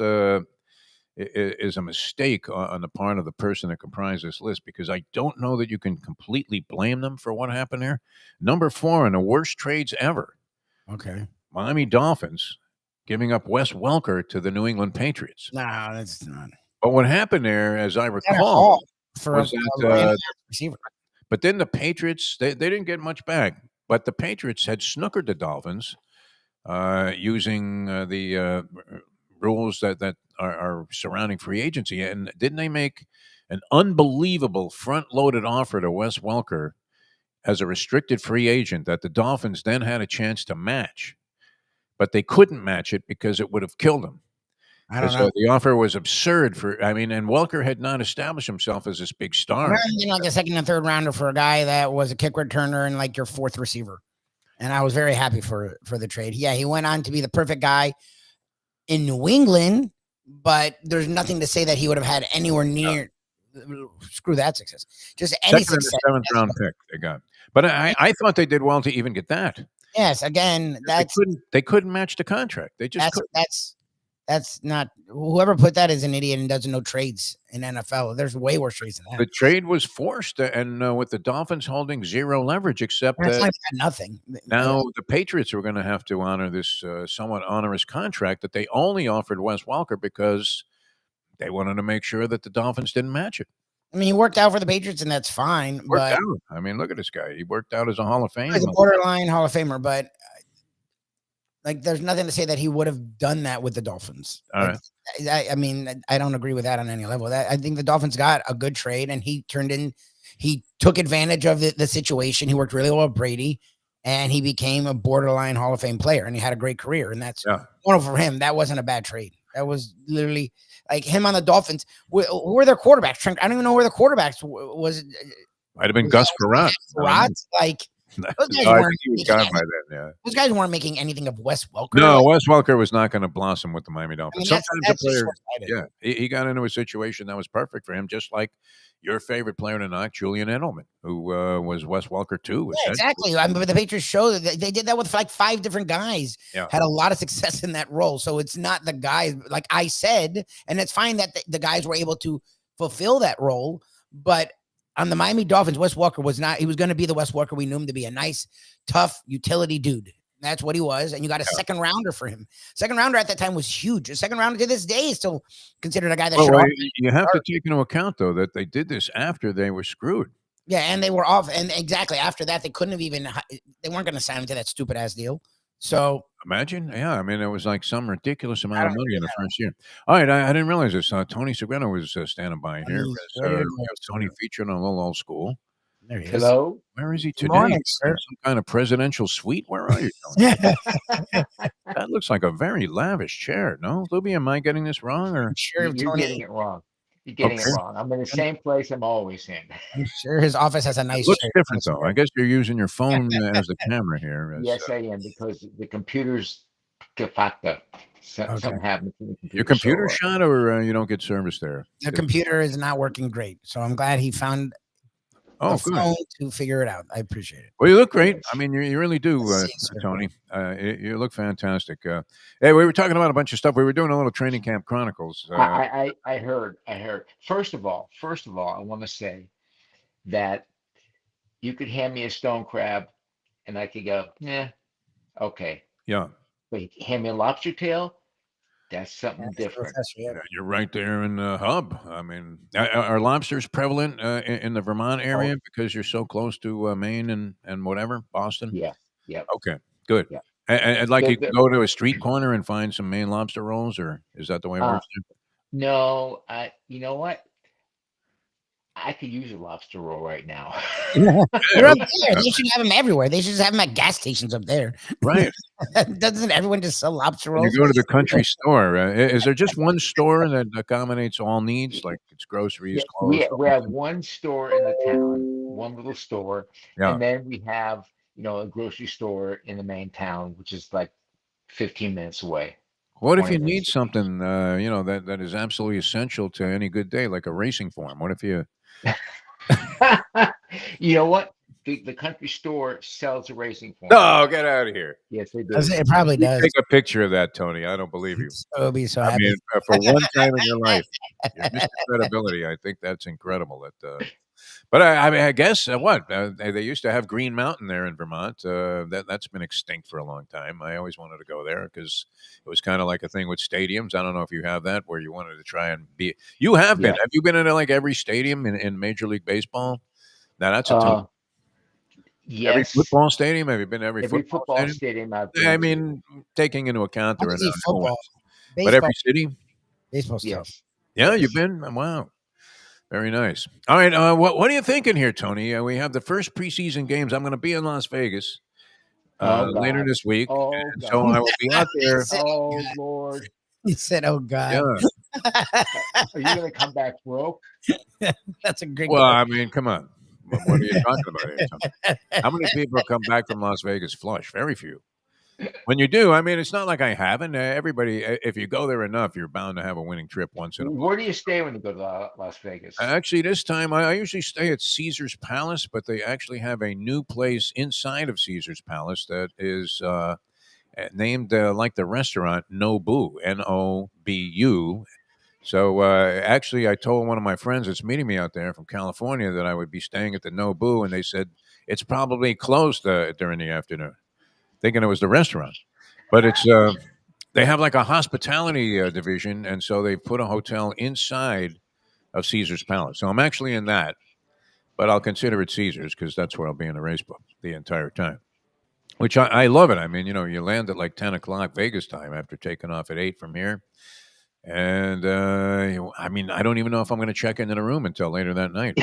is a mistake on the part of the person that comprised this list, because I don't know that you can completely blame them for what happened there. Number 4 in the worst trades ever. Okay. Miami Dolphins giving up Wes Welker to the New England Patriots. No, that's not. But what happened there, as I recall, was that, receiver. But then the Patriots, they didn't get much back. But the Patriots had snookered the Dolphins using the rules that are surrounding free agency. And didn't they make an unbelievable front-loaded offer to Wes Welker as a restricted free agent that the Dolphins then had a chance to match? But they couldn't match it because it would have killed him. I don't know. The offer was absurd and Welker had not established himself as this big star. A second and third rounder for a guy that was a kick returner and your fourth receiver. And I was very happy for the trade. Yeah, he went on to be the perfect guy in New England, but there's nothing to say that he would have had anywhere near screw that success. Just any second success. And 7th round pick they got. But I thought they did well to even get that. Yes, again, they couldn't match the contract. They just that's not, whoever put that is an idiot and doesn't know trades in NFL. There's way worse trades than that. The trade was forced, and with the Dolphins holding zero leverage, except that nothing. Now the Patriots were going to have to honor this somewhat onerous contract that they only offered Wes Welker because they wanted to make sure that the Dolphins didn't match it. I mean, he worked out for the Patriots, and that's fine. Worked out. I mean, look at this guy. He worked out as a Hall of Famer. He's a borderline Hall of Famer, but Like, there's nothing to say that he would have done that with the Dolphins. All right. I mean, I don't agree with that on any level. I think the Dolphins got a good trade, and he took advantage of the situation. He worked really well with Brady, and he became a borderline Hall of Fame player, and he had a great career. And that's wonderful for him. That wasn't a bad trade. That was literally like him on the Dolphins. Who were their quarterbacks? I don't even know where the quarterbacks was. Might have been Gus Frerotte. Like, those guys those guys weren't making anything of Wes Welker. No, Wes Welker was not going to blossom with the Miami Dolphins. Sometimes a player, he got into a situation that was perfect for him, just like your favorite player tonight, Julian Edelman, who was Wes Welker too. Yeah, exactly. I mean, the Patriots show that they did that with like 5 different guys. Yeah. Had a lot of success in that role. So it's not the guys, like I said, and it's fine that the guys were able to fulfill that role, but on the Miami Dolphins, Wes Welker was not. He was going to be the Wes Welker we knew him to be, a nice, tough utility dude. That's what he was, and you got a second rounder for him. Second rounder at that time was huge. A second rounder to this day is still considered a guy that. You have to take into account though that they did this after they were screwed. Yeah, and they were off, and exactly after that, they couldn't have even. They weren't going to sign him to that stupid ass deal. So imagine, I mean, it was like some ridiculous amount of money in the first year. All right, I didn't realize this. Tony Segreto was standing by here. We have Tony featured on a little old school. There he is. Hello. Where is he today? Morning, sir. Some kind of presidential suite? Where are you, Tony? That looks like a very lavish chair. No, Lubie, am I getting this wrong? Or you're getting it wrong. You're getting it wrong. I'm in the same place I'm always in. I'm sure his office has a nice. It looks different though. I guess you're using your phone as the camera here. Yes, I am, because the computer's gefakta. Something happened to the computer. Your computer shot, or you don't get service there? The computer is not working great, so I'm glad he found the phone to figure it out. I appreciate it. Well, you look great. I mean, you really do, Tony. You look fantastic. Hey, we were talking about a bunch of stuff. We were doing a little training camp chronicles. I heard. First of all, I want to say that you could hand me a stone crab, and I could go, yeah, okay. Yeah. But you hand me a lobster tail, that's something different. Yeah, you're right there in the hub. I mean, are lobsters prevalent in the Vermont area because you're so close to Maine and whatever, Boston? Yeah. Okay, good. Yeah. And like you can go to a street corner and find some Maine lobster rolls, or is that the way it works? No, you know what? I could use a lobster roll right now. They're up there. They should have them everywhere. They should just have them at gas stations up there. Right. Doesn't everyone just sell lobster rolls? You go to the country store. Is there just one store that accommodates all needs, like it's groceries, clothes? We have one store in the town, one little store. Yeah. And then we have, a grocery store in the main town, which is like 15 minutes away. What if you need something, that is absolutely essential to any good day, like a racing form? What if you... You know what? The country store sells a racing form. No, get out of here. Yes, they do. It probably does. Take a picture of that, Tony. I don't believe you. I'll be so happy. I mean, for one time in your life, your Mr. Credibility, I think that's incredible. But I guess they used to have Green Mountain there in Vermont. That's been extinct for a long time. I always wanted to go there because it was kind of like a thing with stadiums. I don't know if you have that where you wanted to try and be. You have been. Have you been into like every stadium in Major League Baseball? Now that's a tough. Yes. Every football stadium? Have you been to every football stadium? I mean, taking into account there are football, but every city. Baseball stuff. Yeah, you've been. Wow. Very nice. All right. What are you thinking here, Tony? We have the first preseason games. I'm going to be in Las Vegas later this week. So I will be out there. Oh, Lord. He said, oh, God. Yeah. Are you going to come back broke? That's a great question. I mean, come on. What are you talking about here, Tony? How many people come back from Las Vegas flush? Very few. When you do, I mean, it's not like I haven't. Everybody, if you go there enough, you're bound to have a winning trip once in a while. Where do you stay when you go to Las Vegas? Actually, this time I usually stay at Caesar's Palace, but they actually have a new place inside of Caesar's Palace that is named like the restaurant Nobu, Nobu. So actually, I told one of my friends that's meeting me out there from California that I would be staying at the Nobu, and they said it's probably closed during the afternoon. Thinking it was the restaurant, but it's they have like a hospitality division, and so they put a hotel inside of Caesar's Palace. So I'm actually in that, but I'll consider it Caesar's because that's where I'll be in the race book the entire time. which I love it. I mean, you land at like 10 o'clock Vegas time after taking off at 8 from here. And I mean, I don't even know if I'm going to check into the room until later that night.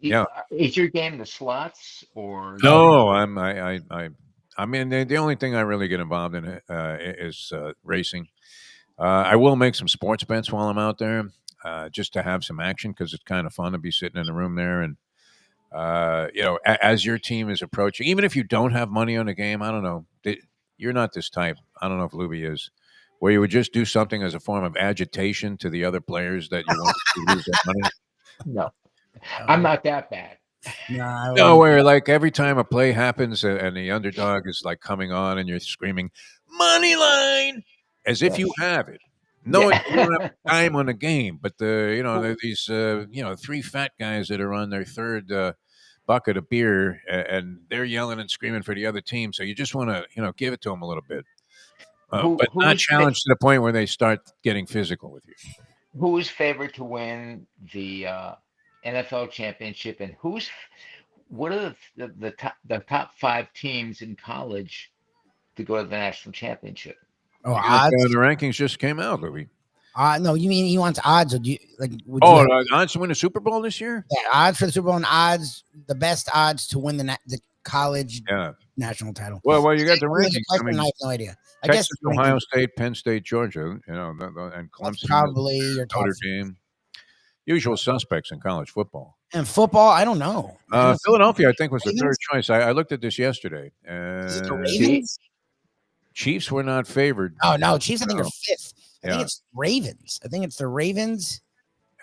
Yeah. Is your game the slots or No? I mean, the only thing I really get involved in is racing. I will make some sports bets while I'm out there, just to have some action because it's kind of fun to be sitting in the room there. And as your team is approaching, even if you don't have money on the game, I don't know. You're not this type. I don't know if Lubie is, where you would just do something as a form of agitation to the other players that you want to lose their money. No, I'm not that bad. No, where like every time a play happens and the underdog is like coming on and you're screaming money line as if you have it. No, you don't have time on the game, but these 3 fat guys that are on their third bucket of beer and they're yelling and screaming for the other team. So you just want to give it to them a little bit, but not challenge to the point where they start getting physical with you. Who is favored to win the NFL championship, and what are the top 5 teams in college to go to the national championship? Oh, odds. The rankings just came out, Louis. No, you mean he wants odds? Or do you like? Odds to win the Super Bowl this year? Yeah, odds for the Super Bowl and odds, the best odds to win the college national title. Well, you got the rankings. I have no idea. I Texas, guess Ohio State, Penn State, Georgia, and Clemson, probably your top Notre Dame. Usual suspects in college football. And football, I don't know. Philadelphia, I think, was the third choice. I looked at this yesterday. Is it the Ravens? Chiefs were not favored. Oh, no. Chiefs, I think, are 5th. I think it's Ravens. I think it's the Ravens.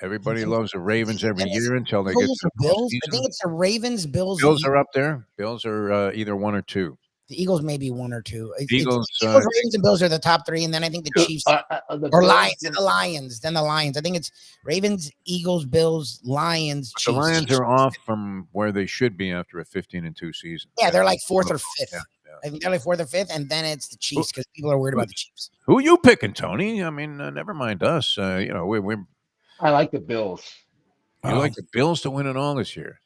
Everybody loves the Ravens every year until they get to the Bills. I think it's the Ravens, Bills. Bills are up there. Bills are either 1 or 2. The Eagles may be 1 or 2. Eagles, Ravens, and Bills are the top 3, and then I think the Chiefs or Lions, and the Lions. Then the Lions. I think it's Ravens, Eagles, Bills, Lions. Chiefs. The Lions are off from where they should be after a 15-2 season. Yeah, they're like 4th or 5th. Yeah. I think they're like 4th or 5th, and then it's the Chiefs because people are worried about the Chiefs. Who you picking, Tony? I mean, never mind us. I like the Bills. You like the Bills to win it all this year.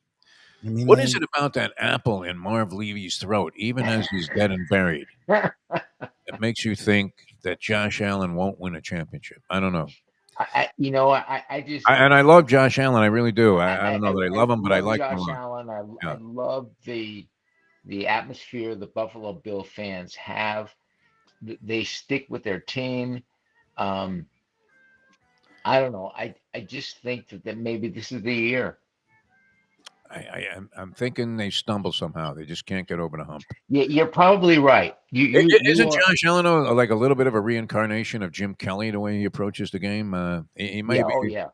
I mean, what is it about that apple in Marv Levy's throat, even as he's dead and buried, that makes you think that Josh Allen won't win a championship? I don't know. I just and I love Josh Allen. I really do. I don't know that I love him, but I like Josh him. Allen. I love the atmosphere the Buffalo Bill fans have. They stick with their team. I don't know. I just think that maybe this is the year. I'm thinking they stumble somehow. They just can't get over the hump. Yeah, you're probably right. Isn't Josh Allen like a little bit of a reincarnation of Jim Kelly, the way he approaches the game? He might be. Oh, yeah.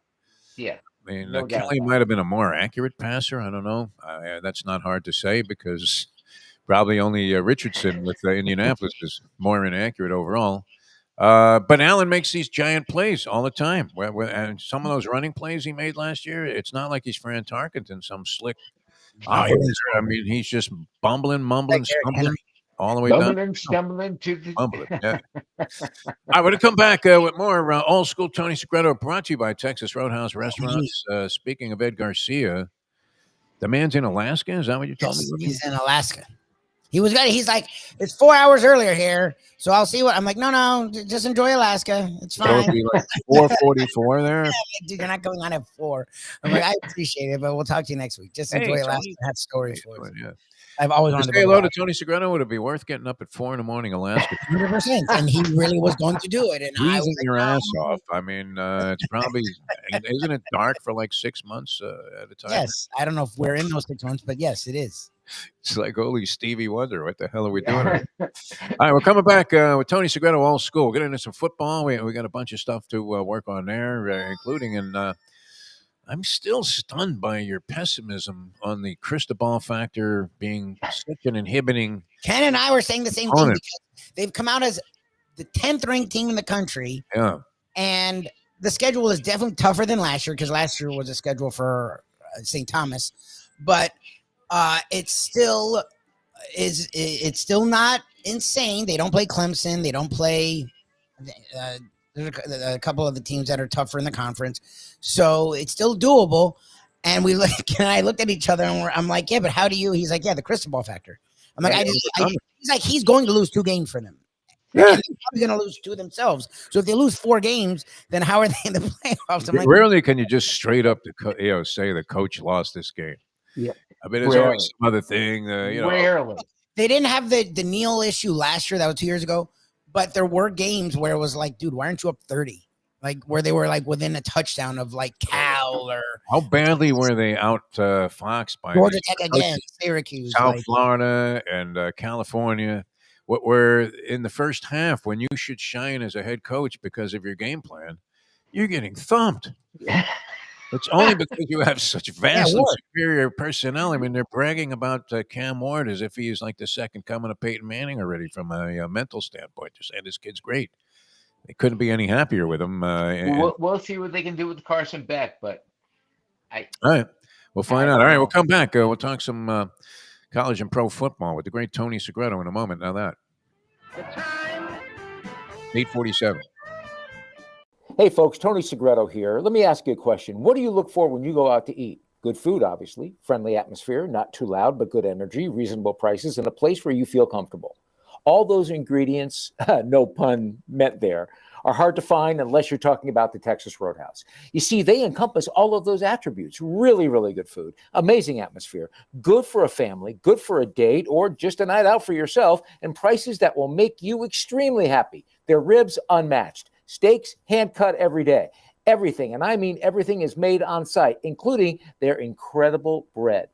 Yeah. I mean, Kelly might have been a more accurate passer. I don't know. That's not hard to say because probably only Richardson with Indianapolis is more inaccurate overall. But Allen makes these giant plays all the time. And some of those running plays he made last year, it's not like he's Fran Tarkenton, some slick. I mean, he's just bumbling, mumbling, stumbling all the way down. Stumbling to the. Bumbling, yeah. I want to come back with more old school Tony Segreto, brought to you by Texas Roadhouse Restaurants. Speaking of Ed Garcia, the man's in Alaska. Is that what you told me? He's in Alaska. He's like, it's 4 hours earlier here, so I'll see what. I'm like, no, just enjoy Alaska. It's fine. So it'll be like 4:44 there. Dude, you're not going on at 4. I'm like, I appreciate it, but we'll talk to you next week. Just enjoy Alaska and have stories for us. Yeah. I've always wanted to say hello to Tony Segreto. Would it be worth getting up at 4 a.m, Alaska? 100%. And he really was going to do it. And I was your ass off. I mean, it's probably isn't it dark for like 6 months at a time? Yes, I don't know if we're in those 6 months, but yes, it is. It's like holy Stevie Wonder. What the hell are we doing? All right, we're coming back with Tony Segreto, Old School. We'll get into some football. We got a bunch of stuff to work on there, including I'm still stunned by your pessimism on the Cristobal factor being such an inhibiting. Ken and I were saying the same thing because they've come out as the 10th ranked team in the country. Yeah. And the schedule is definitely tougher than last year because last year was a schedule for St. Thomas. But it's still not insane. They don't play Clemson. They don't play there's a couple of the teams that are tougher in the conference. So it's still doable. And I looked at each other, and I'm like, yeah, but how do you? He's like, yeah, the crystal ball factor. I'm like, he's like, he's going to lose 2 games for them. Yeah. And they're probably going to lose 2 themselves. So if they lose 4 games, then how are they in the playoffs? I'm like, rarely can you just straight up say the coach lost this game. Yeah, I mean, there's always some other thing. Rarely. They didn't have the Neal issue last year. That was 2 years ago. But there were games where it was like, dude, why aren't you up 30? Like where they were like within a touchdown of like Cal or how badly were they out foxed by Georgia Tech again, Syracuse, South Florida, and California? What were in the first half when you should shine as a head coach because of your game plan, you're getting thumped. It's only because you have such vastly superior personnel. I mean, they're bragging about Cam Ward as if he is like the second coming of Peyton Manning already from a mental standpoint. They're saying this kid's great. They couldn't be any happier with him. We'll see what they can do with Carson Beck, but all right, we'll find out. All right, we'll come back. We'll talk some college and pro football with the great Tony Segreto in a moment. Now that the time 8:47. Hey folks, Tony Segreto here. Let me ask you a question. What do you look for when you go out to eat? Good food, obviously, friendly atmosphere, not too loud, but good energy, reasonable prices, and a place where you feel comfortable. All those ingredients, no pun meant there, are hard to find unless you're talking about the Texas Roadhouse. You see, they encompass all of those attributes. Really, really good food, amazing atmosphere, good for a family, good for a date, or just a night out for yourself, and prices that will make you extremely happy. Their ribs unmatched. Steaks hand cut every day. Everything, and I mean everything, is made on site, including their incredible bread.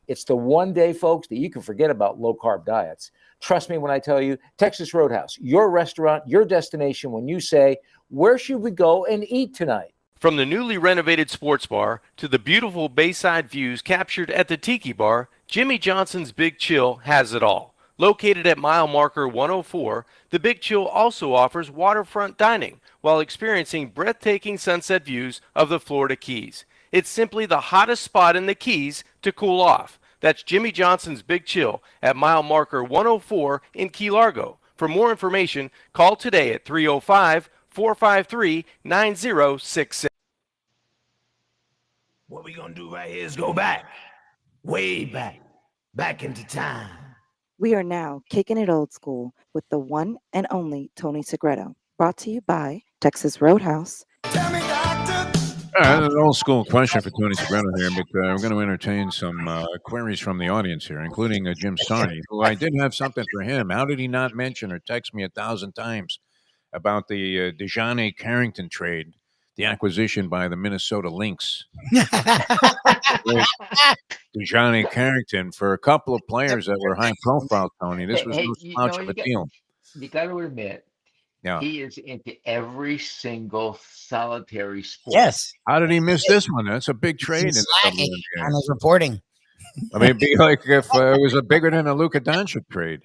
It's the one day, folks, that you can forget about low-carb diets. Trust me when I tell you, Texas Roadhouse, your restaurant, your destination when you say, where should we go and eat tonight? From the newly renovated sports bar to the beautiful bayside views captured at the Tiki Bar, Jimmy Johnson's Big Chill has it all. Located at mile marker 104, the Big Chill also offers waterfront dining while experiencing breathtaking sunset views of the Florida Keys. It's simply the hottest spot in the Keys to cool off. That's Jimmy Johnson's Big Chill at mile marker 104 in Key Largo. For more information, call today at 305-453-9066. What we gonna do right here is go back, way back into time. We are now kicking it old school with the one and only Tony Segreto, brought to you by Texas Roadhouse. Tell me, doctor. An old school question for Tony Segreto here, but we're going to entertain some queries from the audience here, including Jim Sarney, who I did have something for him. How did he not mention or text me 1,000 times about the Dejohnny Carrington trade, the acquisition by the Minnesota Lynx? Dejohnny Carrington for a couple of players that were high profile, Tony. This was no slouch of a deal. You got to admit, he is into every single solitary sport. Yes. How did he miss this one? That's a big trade. He's slacking on his reporting. I mean, it'd be like if it was a bigger than a Luka Doncic trade.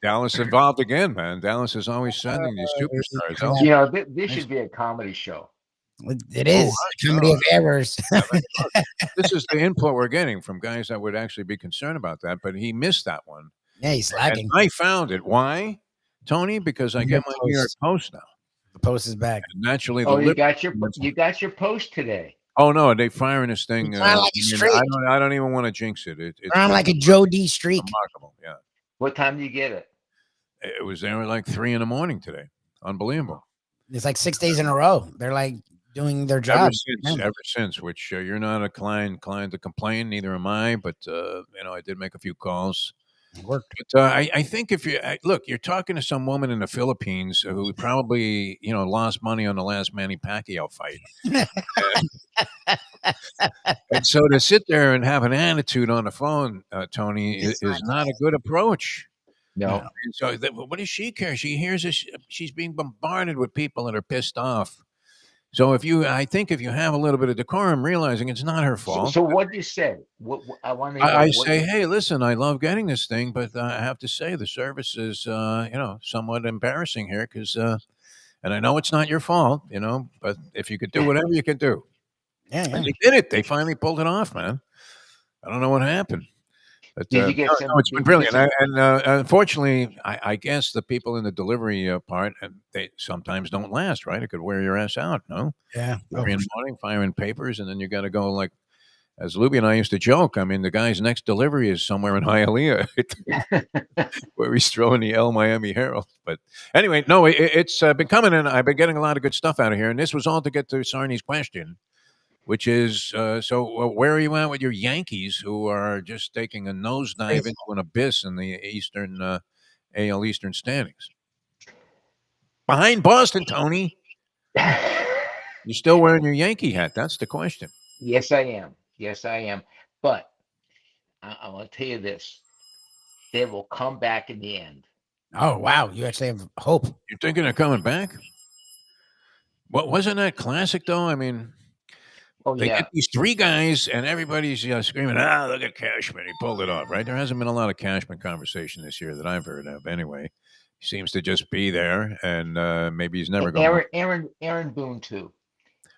Dallas involved again, man. Dallas is always sending these superstars. You know, this should be a comedy show. It is comedy of errors. This is the input we're getting from guys that would actually be concerned about that, but he missed that one. Yeah, he's slacking. And I found it. Why, Tony? Because I get my New York Post now. The Post is back. And naturally, you got your Post today. Oh no, they firing this thing. Like I don't even want to jinx it. It's like a Joe D streak. Remarkable, yeah. What time do you get it? It was there at like 3 a.m. today. Unbelievable. It's like 6 days in a row. They're like doing their job. Ever since, which you're not a client to complain, neither am I. But I did make a few calls. It worked. But I think if you look, you're talking to some woman in the Philippines who probably lost money on the last Manny Pacquiao fight. And so to sit there and have an attitude on the phone, Tony, is not a good approach. No. And so what does she care? She hears this, she's being bombarded with people that are pissed off. So I think if you have a little bit of decorum, realizing it's not her fault. So what do you say? I say, hey, listen, I love getting this thing, but I have to say the service is, somewhat embarrassing here because, and I know it's not your fault, but if you could do whatever you could do. Yeah. And they did it. They finally pulled it off, man. I don't know what happened. But Did you get no, some? it's been brilliant. Unfortunately, I guess the people in the delivery part, and they sometimes don't last. Right? It could wear your ass out. No. Yeah. You're in the morning, firing papers, and then you got to go like. As Lubie and I used to joke, I mean, the guy's next delivery is somewhere in Hialeah where he's throwing the El Miami Herald. But anyway, no, it's been coming in. I've been getting a lot of good stuff out of here. And this was all to get to Sarni's question, which is where are you at with your Yankees, who are just taking a nosedive into an abyss in the Eastern AL Eastern standings? Behind Boston, Tony. You're still wearing your Yankee hat. That's the question. Yes, I am. Yes, I am. But I'm going to tell you this: they will come back in the end. Oh wow, you actually have hope. You're thinking of coming back? What wasn't that classic though? I mean, they get these three guys, and everybody's screaming, look at Cashman. He pulled it off, right? There hasn't been a lot of Cashman conversation this year that I've heard of. Anyway, he seems to just be there, and maybe he's never going. Aaron Boone too.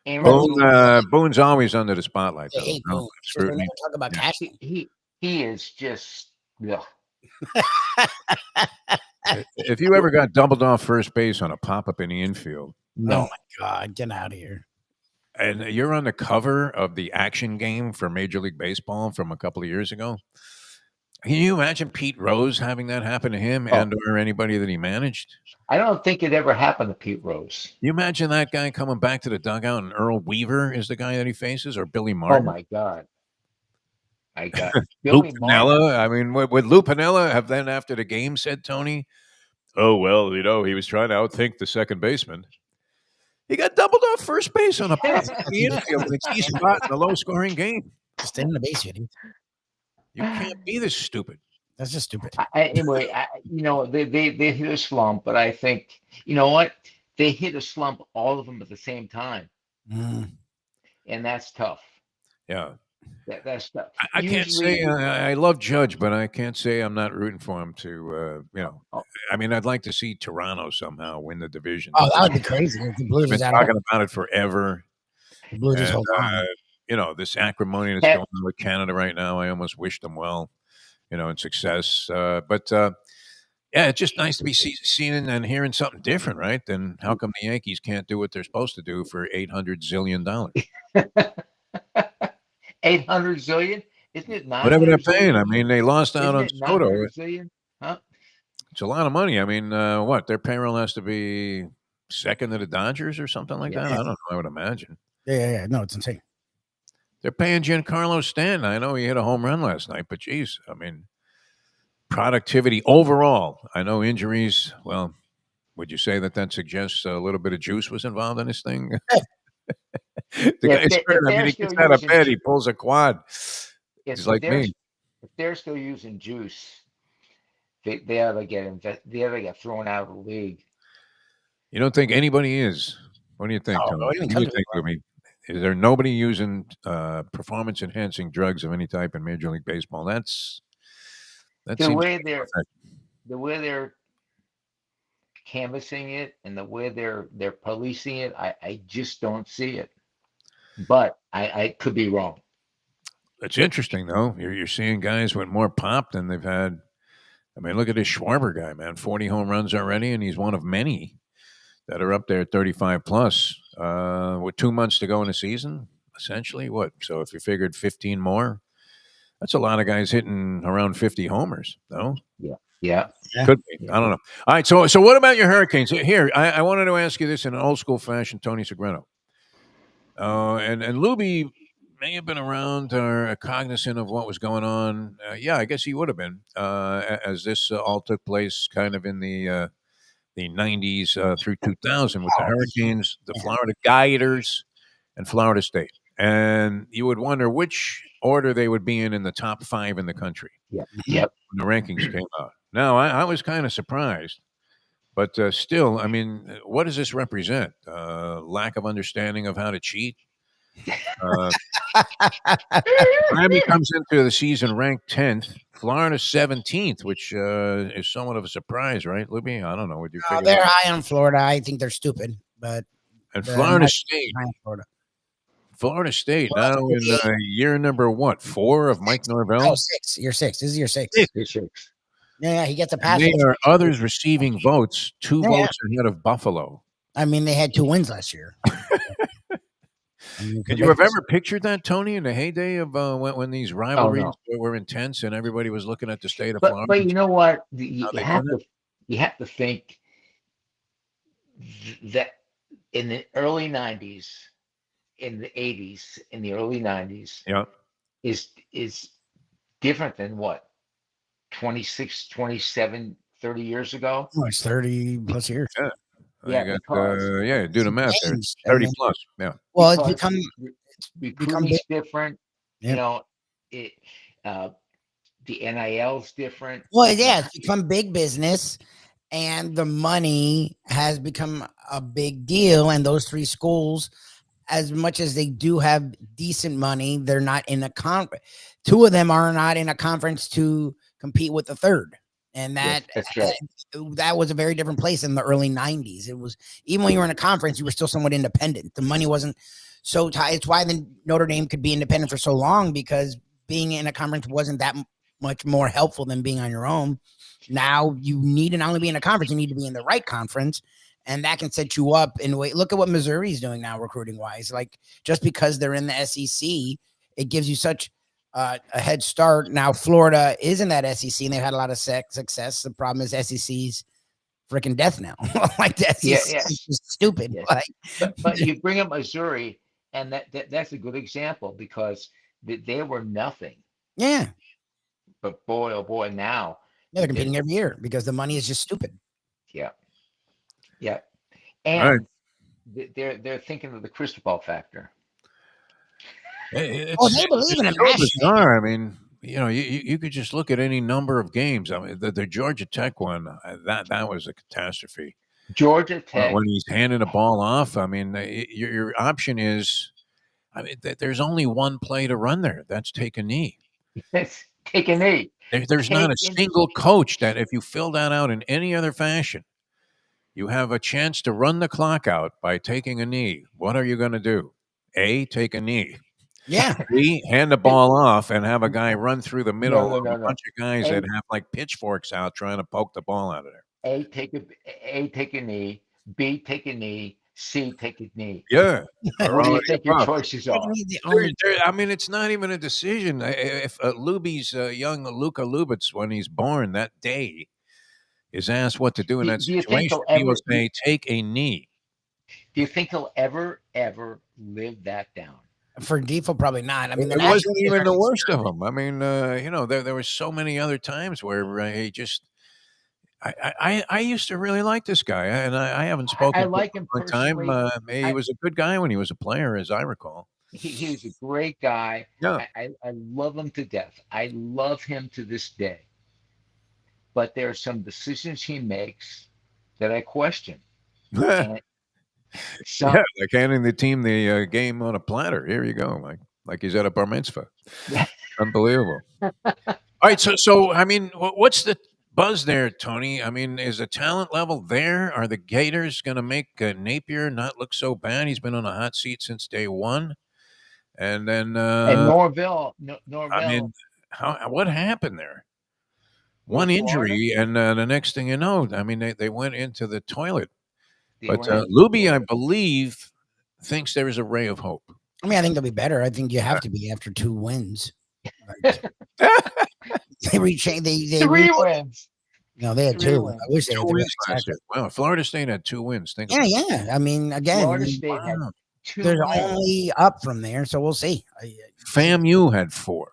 Boone's always under the spotlight. Though. Hey, Boone. Never talk about Cashman. He is just. Ugh. If you ever got doubled off first base on a pop-up in the infield. No, my God, get out of here. And you're on the cover of the action game for Major League Baseball from a couple of years ago. Can you imagine Pete Rose having that happen to him and or anybody that he managed? I don't think it ever happened to Pete Rose. You imagine that guy coming back to the dugout and Earl Weaver is the guy that he faces, or Billy Martin? Oh, my God. Lou Piniella. I mean, would Lou Piniella have then after the game said, Tony, oh, well, he was trying to outthink the second baseman. He got doubled off first base on a pop in the infield in a key spot in a low-scoring game. Just in the base hitting. You can't be this stupid. That's just stupid. Anyway, they hit a slump, but I think, you know what? They hit a slump, all of them at the same time. And that's tough. Yeah. That's tough. I can't say I love Judge, but I can't say I'm not rooting for him to, I mean, I'd like to see Toronto somehow win the division. Oh, that would be crazy. If the Blues I've been talking about it forever. The Blues just hold on. This acrimony that's going on with Canada right now, I almost wish them well, and success. But it's just nice to be seeing and hearing something different, right? Then how come the Yankees can't do what they're supposed to do for $800 zillion? 800 zillion? Isn't it 900? Whatever they're paying. I mean, they lost out on Soto. Huh? It's a lot of money. I mean, what? Their payroll has to be second to the Dodgers or something like that? I don't know. I would imagine. Yeah. No, it's insane. They're paying Giancarlo Stanton. I know he hit a home run last night, but geez, I mean, productivity overall. I know injuries. Well, would you say that suggests a little bit of juice was involved in this thing? The guy's hurt. I mean, he gets out of bed, he pulls a quad. He's like me. If they're still using juice, they ought to get thrown out of the league. You don't think anybody is? What do you think, Tony? What do you think? I mean, is there nobody using performance-enhancing drugs of any type in Major League Baseball? That's the way they're canvassing it and the way they're policing it. I just don't see it. But I could be wrong. It's interesting though. You're seeing guys with more pop than they've had. I mean, look at this Schwarber guy, man. 40 home runs already, and he's one of many that are up there at 35 plus. With 2 months to go in the season, essentially. What? So if you figured 15 more, that's a lot of guys hitting around 50 homers, no? Yeah. Could be. I don't know. All right. So what about your Hurricanes? Here, I wanted to ask you this in an old school fashion, Tony Segreto. And Lubie may have been around or cognizant of what was going on. I guess he would have been as this all took place kind of in the 90s through 2000 with the Hurricanes, the Florida Gators, and Florida State. And you would wonder which order they would be in the top 5 in the country. Yep. When the rankings came out. Now, I was kind of surprised. But still, I mean, what does this represent? Lack of understanding of how to cheat? Miami comes into the season ranked 10th, Florida 17th, which is somewhat of a surprise, right, Lubie? I don't know. Would you figure they're high on Florida. I think they're stupid, but and Florida State. Florida State Well, now in year number what? 4 of Mike Norvell? Oh, 6. Year 6. This is year 6. Six. Yeah, he gets a And pass. they are others receiving votes, 2 Yeah. votes ahead of Buffalo. I mean, they had 2 wins last year. Could you have ever pictured that, Tony, in the heyday of when these rivalries were intense and everybody was looking at the state of Florida? But you know what? You have to think that in the early 90s, in the 80s, in the early 90s, Yeah. is different than what? 26, 27, 30 years ago? Oh, it's 30 plus years. Yeah. Yeah, got, because do the math there. changed. 30 I mean, plus. Yeah. well, it's because become recruiting's big. different. Yeah. You know, the NIL's different. Well, yeah, it's become big business, and the money has become a big deal. And those 3 schools, as much as they do have decent money, they're not in a conference. 2 of them are not in a conference to compete with the third. And that That's right. that was a very different place in the early 90s. It was, even when you were in a conference, you were still somewhat independent. The money wasn't so tight. It's why the Notre Dame could be independent for so long, because being in a conference wasn't that much more helpful than being on your own. Now you need to not only be in a conference, you need to be in the right conference, and that can set you up in a way. Look at what Missouri's doing now, recruiting wise. Like, just because they're in the SEC, it gives you such a head start. Now Florida is in that SEC, and they've had a lot of success. The problem is SEC's freaking death now. Like, the SEC is just stupid. Yes. Like, but you bring up Missouri, and that's a good example, because they were nothing. Yeah. But boy, oh boy, now they're competing every year because the money is just stupid. Yeah. Yeah. And they're thinking of the crystal ball factor. They believe in it. So bizarre. I mean, you could just look at any number of games. I mean, the Georgia Tech one, that was a catastrophe. Georgia Tech, when he's handing the ball off, I mean, your option is, I mean, there's only one play to run there. That's take a knee. Yes, take a knee. There's not a single coach that, if you fill that out in any other fashion, you have a chance to run the clock out by taking a knee. What are you going to do? A, take a knee. Yeah. B, hand the ball off and have a guy run through the middle of a bunch of guys A, that have like pitchforks out trying to poke the ball out of there. A, take a knee. B, take a knee. C, take a knee. Yeah. What do you think your choices are? I mean, it's not even a decision. If Lubie's young Luka Lubitz, when he's born that day, is asked what to do in that situation, he will say, take a knee. Do you think he'll ever live that down? For Defo, probably not. I mean, it wasn't even the worst of them. I mean, there were so many other times where he just. I used to really like this guy, and I haven't spoken. I like him for a time. He was a good guy when he was a player, as I recall. He was a great guy. Yeah. I love him to death. I love him to this day. But there are some decisions he makes that I question. Yeah, like handing the team the game on a platter. Here you go, like he's at a bar mitzvah. Unbelievable. All right, so I mean, what's the buzz there, Tony? I mean, is the talent level there? Are the Gators going to make Napier not look so bad? He's been on a hot seat since day one, and then and Norvell. I mean, what happened there? One injury, and the next thing you know, I mean, they went into the toilet. But Lubie, I believe, thinks there is a ray of hope. I mean, I think they'll be better. I think you have to be after 2 wins. They reached 3 wins. No, they had 2. I wish they had 2 wins last year. Wow, Florida State had 2 wins. Yeah. I mean, again, Florida State had 2 they're wins. only up from there, so we'll see. FAMU had 4.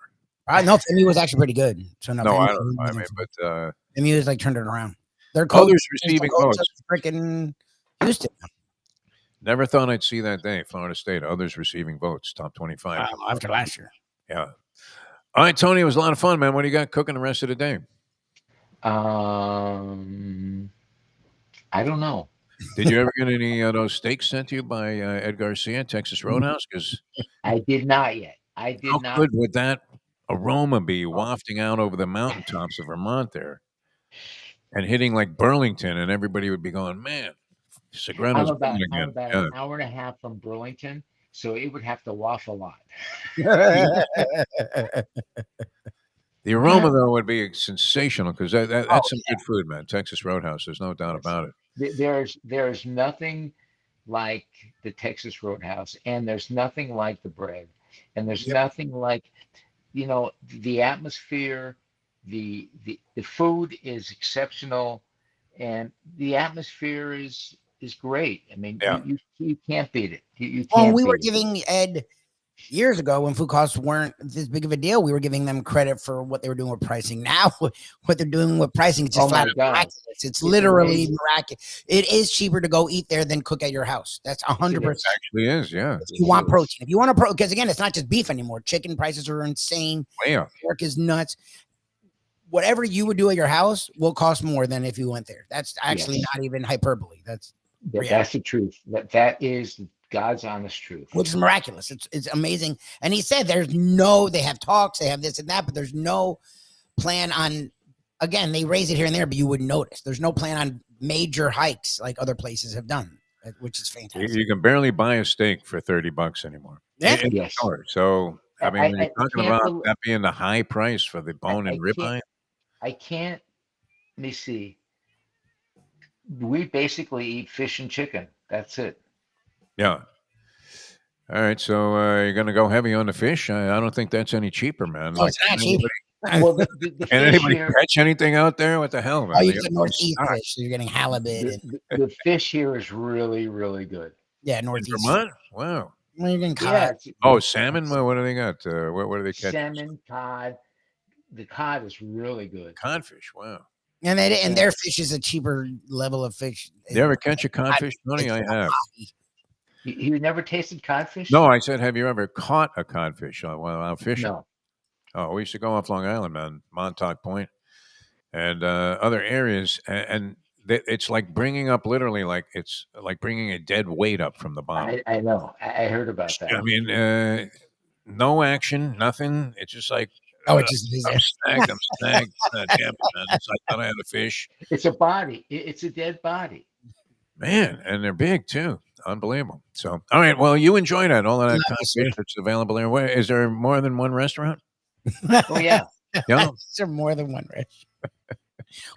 No, FAMU was actually pretty good. So no, I don't know. I mean, but FAMU is like turned it around. Their coach, others receiving votes. Freaking Houston. Never thought I'd see that day. Florida State, others receiving votes, top 25. After last year. Yeah. All right, Tony, it was a lot of fun, man. What do you got cooking the rest of the day? I don't know. Did you ever get any of those steaks sent to you by Ed Garcia, Texas Roadhouse? Because I did not yet. I did not. How good would that aroma be wafting out over the mountaintops of Vermont there and hitting like Burlington, and everybody would be going, man, Segreto. I'm about an hour and a half from Burlington, so it would have to wash a lot. The aroma, though, would be sensational because that's some good food, man. Texas Roadhouse, there's no doubt about it. There's nothing like the Texas Roadhouse, and there's nothing like the bread, and there's nothing like, the atmosphere. The food is exceptional, and the atmosphere is great. I mean, you can't beat it. You can't. We were giving Ed years ago when food costs weren't this big of a deal. We were giving them credit for what they were doing with pricing. Now, what they're doing with pricing, it's just flat miraculous. It's literally miraculous. It is cheaper to go eat there than cook at your house. That's 100%. It actually is, yeah. If you want protein, if you want to, because again, it's not just beef anymore. Chicken prices are insane. Pork is nuts. Whatever you would do at your house will cost more than if you went there. That's actually not even hyperbole. That's the truth. That is God's honest truth. Which is miraculous. It's amazing. And he said they have talks, they have this and that, but there's no plan on, again, they raise it here and there, but you wouldn't notice. There's no plan on major hikes like other places have done, which is fantastic. You can barely buy a steak for $30 anymore. Yeah. So, I mean, when you're talking about that being the high price for the bone and ribeye. Let me see. We basically eat fish and chicken. That's it. Yeah. All right. So you're going to go heavy on the fish? I don't think that's any cheaper, man. It's not cheaper. Well, can anybody catch anything out there? What the hell, man? You get northeast fish. So you're getting halibut. The fish here is really, really good. Yeah, northeast. Vermont? Wow. Well, you're getting cod. Salmon? What do they got? What do they catch? Salmon, cod. The cod is really good. Codfish, wow. And their fish is a cheaper level of fish. You ever catch a codfish, Tony? I have. You never tasted codfish? No, I said, have you ever caught a codfish while out fishing? No. Oh, we used to go off Long Island, man, Montauk Point, and other areas, and it's like bringing up literally, like it's like bringing a dead weight up from the bottom. I know. I heard about that. I mean, no action, nothing. It's just like. I'm snagged. Damn it, man. It's like I thought I had a fish. It's a body. It's a dead body. Man, and they're big too. Unbelievable. So, all right. Well, you enjoy that. All of that codfish that's available there. Where is there more than one restaurant? Oh yeah. Yeah. Is there more than one restaurant?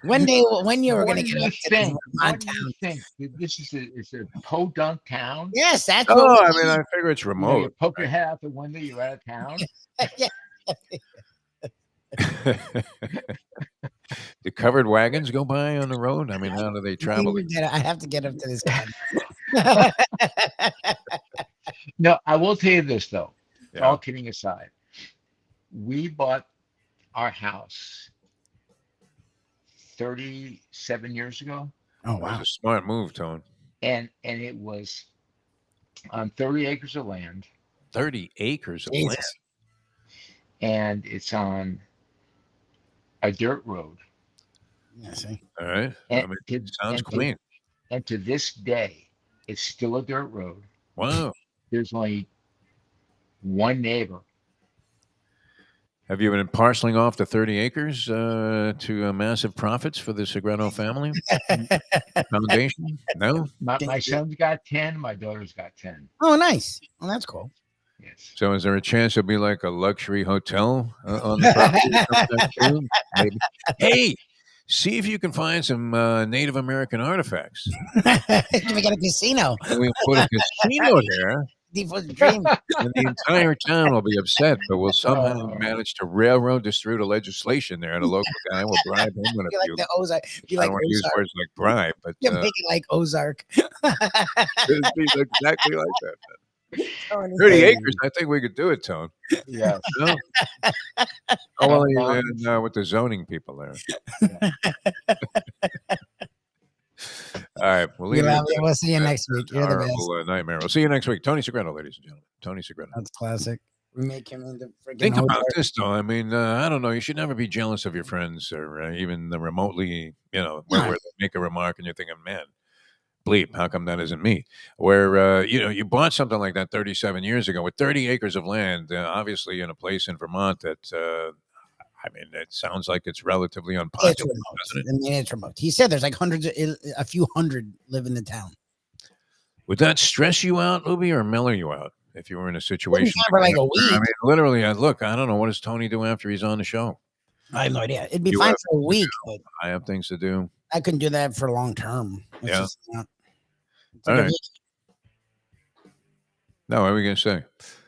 When you were going to get up to what do you think? This is a podunk town? Yes, that's. I mean, I figure it's remote. You poke your head out the window. You're out of town. Yeah. Do covered wagons go by on the road? I mean, how do they travel? I have to get up to this guy. No, I will tell you this though. Yeah. All kidding aside, we bought our house 37 years ago. Oh wow, that's a smart move, Tone. And it was on 30 acres of land. 30 acres of land. And it's on a dirt road. Yeah, see. All right. Sounds clean. And to this day, it's still a dirt road. Wow. There's only one neighbor. Have you been parceling off the 30 acres to massive profits for the Segreto family foundation? No? My son's got 10. My daughter's got 10. Oh, nice. Well, that's cool. Yes. So is there a chance it'll be like a luxury hotel on the property? Maybe. Hey, see if you can find some Native American artifacts. We got a casino. We put a casino there. And the entire town will be upset, but we'll somehow manage to railroad this through the legislation there, and a local guy will bribe him with a few. Like the Ozark. I don't want to use words like bribe, but make it like Ozark. It'd be exactly like that. 30 acres, I think we could do it, Tone. Yeah. No? Oh, well, with the zoning people there. All right. We'll see you next week. You're the best. Nightmare. We'll see you next week. Tony Segreto, ladies and gentlemen. Tony Segreto. That's classic. We make him into freaking. Think about this, though. I mean, I don't know. You should never be jealous of your friends or even the remotely, where they make a remark and you're thinking, man, bleep, how come that isn't me? Where, you bought something like that 37 years ago with 30 acres of land, obviously in a place in Vermont that, it sounds like it's relatively unpopular. It's remote. He said there's like a few hundred live in the town. Would that stress you out, Lubie, or mellow you out? if you were in a situation for like a week. I mean, literally, look, I don't know, what does Tony do after he's on the show? I have no idea. It'd be fine for a week, but I have things to do. I couldn't do that for long term. Yeah. All right. No, what were we gonna say?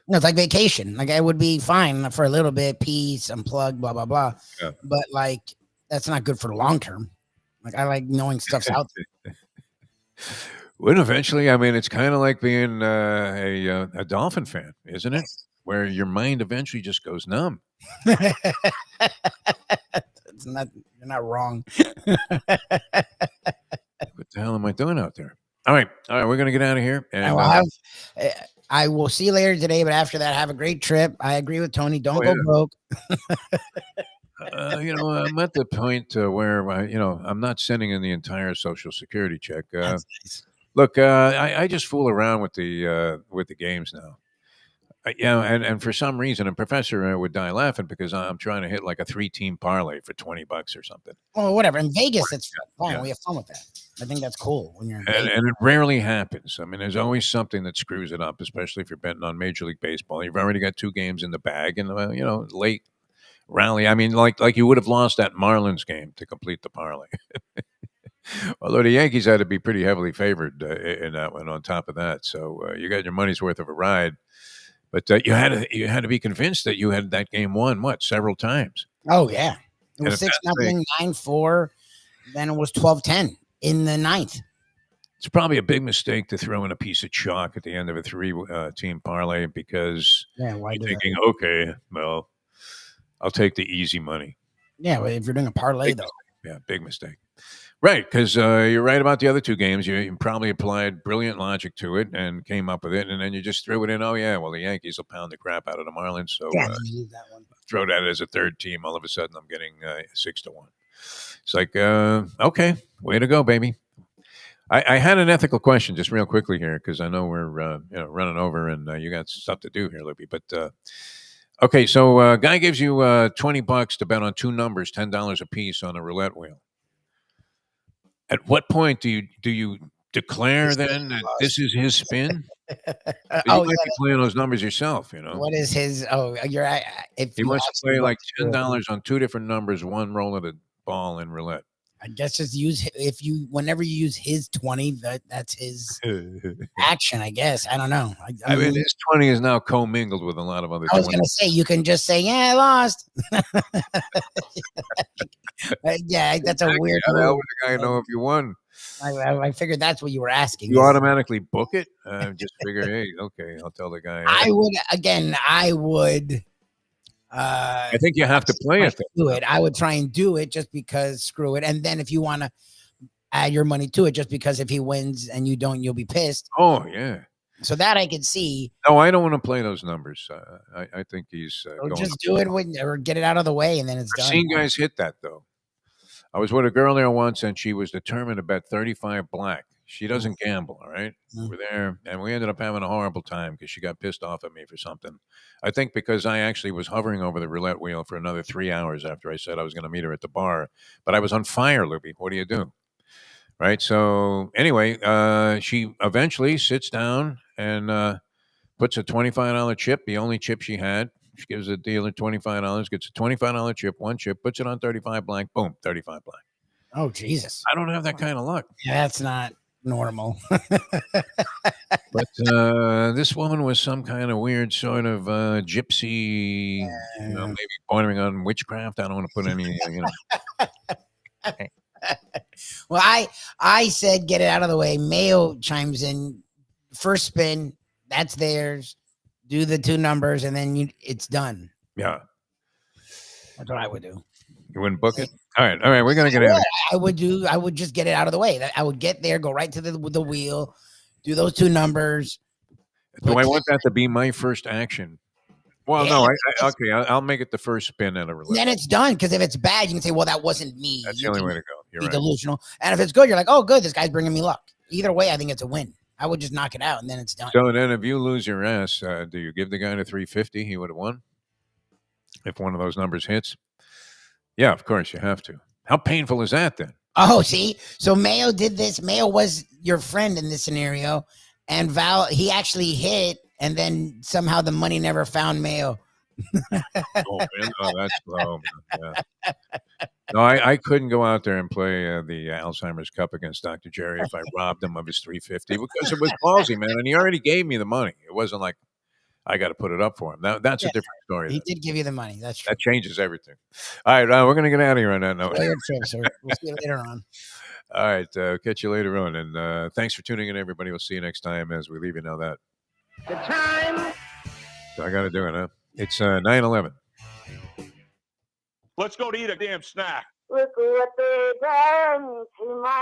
No, it's like vacation. Like I would be fine for a little bit, peace, unplug, blah blah blah. Yeah. But like that's not good for long term. Like I like knowing stuff's out there. When eventually, I mean, it's kind of like being a Dolphin fan, isn't it? Where your mind eventually just goes numb. It's not. You're not wrong. What the hell am I doing out there? All right, we're gonna get out of here. And I will see you later today. But after that, have a great trip. I agree with Tony. Don't go broke. I'm at the point where I'm not sending in the entire Social Security check. That's nice. Look, I just fool around with the games now. And for some reason, a professor would die laughing because I'm trying to hit like a 3-team parlay for $20 or something. Well, whatever. In Vegas, that's fine. Yeah. We have fun with that. I think that's cool when you're in Vegas. And it rarely happens. I mean, there's always something that screws it up, especially if you're betting on Major League Baseball. You've already got 2 games in the bag, and late rally. I mean, like you would have lost that Marlins game to complete the parlay. Although the Yankees had to be pretty heavily favored in that one. On top of that, so you got your money's worth of a ride. But you had to be convinced that you had that game won several times. Oh yeah, it was 6-0, 9-4. Then it was 12-10 in the 9th. It's probably a big mistake to throw in a piece of chalk at the end of a 3-team parlay because why you're thinking, okay, well, I'll take the easy money. Yeah, well, if you're doing a parlay, though. Yeah, big mistake. Right, because you're right about the other 2 games. You probably applied brilliant logic to it and came up with it, and then you just threw it in. Oh, yeah, well, the Yankees will pound the crap out of the Marlins, so that one. Throw that as a 3rd team. All of a sudden, I'm getting 6-1. It's like, okay, way to go, baby. I had an ethical question just real quickly here because I know we're running over and you got stuff to do here, Lubie. But okay, so guy gives you $20 to bet on 2 numbers, $10 a piece on a roulette wheel. At what point do you declare then that this is his spin? You might be playing those numbers yourself, What is his? Oh, you're right. If he wants to play like $10 on 2 different numbers, 1 roll of the ball in roulette. I guess just use whenever you use his 20, that's his action. I guess I don't know. I mean, his 20 is now commingled with a lot of other. I was going to say you can just say, "Yeah, I lost." Yeah, that's a weird. How the hell would the guy know if you won? I figured that's what you were asking. You automatically book it. Just figure, hey, okay, I'll tell the guy. I would. I think you have to play it. Do it. I would try and do it just because screw it. And then if you want to add your money to it, just because if he wins and you don't, you'll be pissed. Oh yeah. So that I could see. No, I don't want to play those numbers. I think he's going just do it or get it out of the way and then it's done. I've seen guys hit that though. I was with a girl there once and she was determined to bet 35 black. She doesn't gamble, all right? We're there, and we ended up having a horrible time because she got pissed off at me for something. I think because I actually was hovering over the roulette wheel for another 3 hours after I said I was going to meet her at the bar. But I was on fire, Lubie. What do you do? Right? So anyway, she eventually sits down and puts a $25 chip, the only chip she had. She gives the dealer $25, gets a $25 chip, 1 chip, puts it on 35 blank, boom, 35 blank. Oh, Jesus. I don't have that kind of luck. Yeah, that's not normal. But this woman was some kind of weird sort of gypsy, maybe bordering on witchcraft. I don't want to put any, Well, I said get it out of the way. Mayo chimes in. First spin, that's theirs. Do the 2 numbers, and then it's done. Yeah. That's what I would do. You wouldn't book it? All right. We're going to get out. I would just get it out of the way. I would get there, go right to the wheel, do those 2 numbers. Do I want that to be my first action? Well, yeah, no. I'll make it the first spin at a roulette. Then it's done, because if it's bad, you can say, well, that wasn't me. That's the only way to go. You're right. Delusional. And if it's good, you're like, oh, good, this guy's bringing me luck. Either way, I think it's a win. I would just knock it out, and then it's done. So then if you lose your ass, do you give the guy the $350? He would have won if one of those numbers hits. Yeah, of course you have to. How painful is that then? Oh, see? So Mayo did this. Mayo was your friend in this scenario. And Val, he actually hit, and then somehow the money never found Mayo. Oh, man. Oh, that's low, man. Yeah. No, I couldn't go out there and play the Alzheimer's Cup against Dr. Jerry if I robbed him of his $350 because it was ballsy, man. And he already gave me the money. It wasn't like I got to put it up for him. That's a different story. He did give you the money. That's true. That changes everything. All right, we're going to get out of here on that note. Trip, sir. We'll see you later on. All right, catch you later on. And thanks for tuning in, everybody. We'll see you next time as we leave you now that. The time. So I got to do it, huh? It's 9/11. Let's go to eat a damn snack. Look what they done to my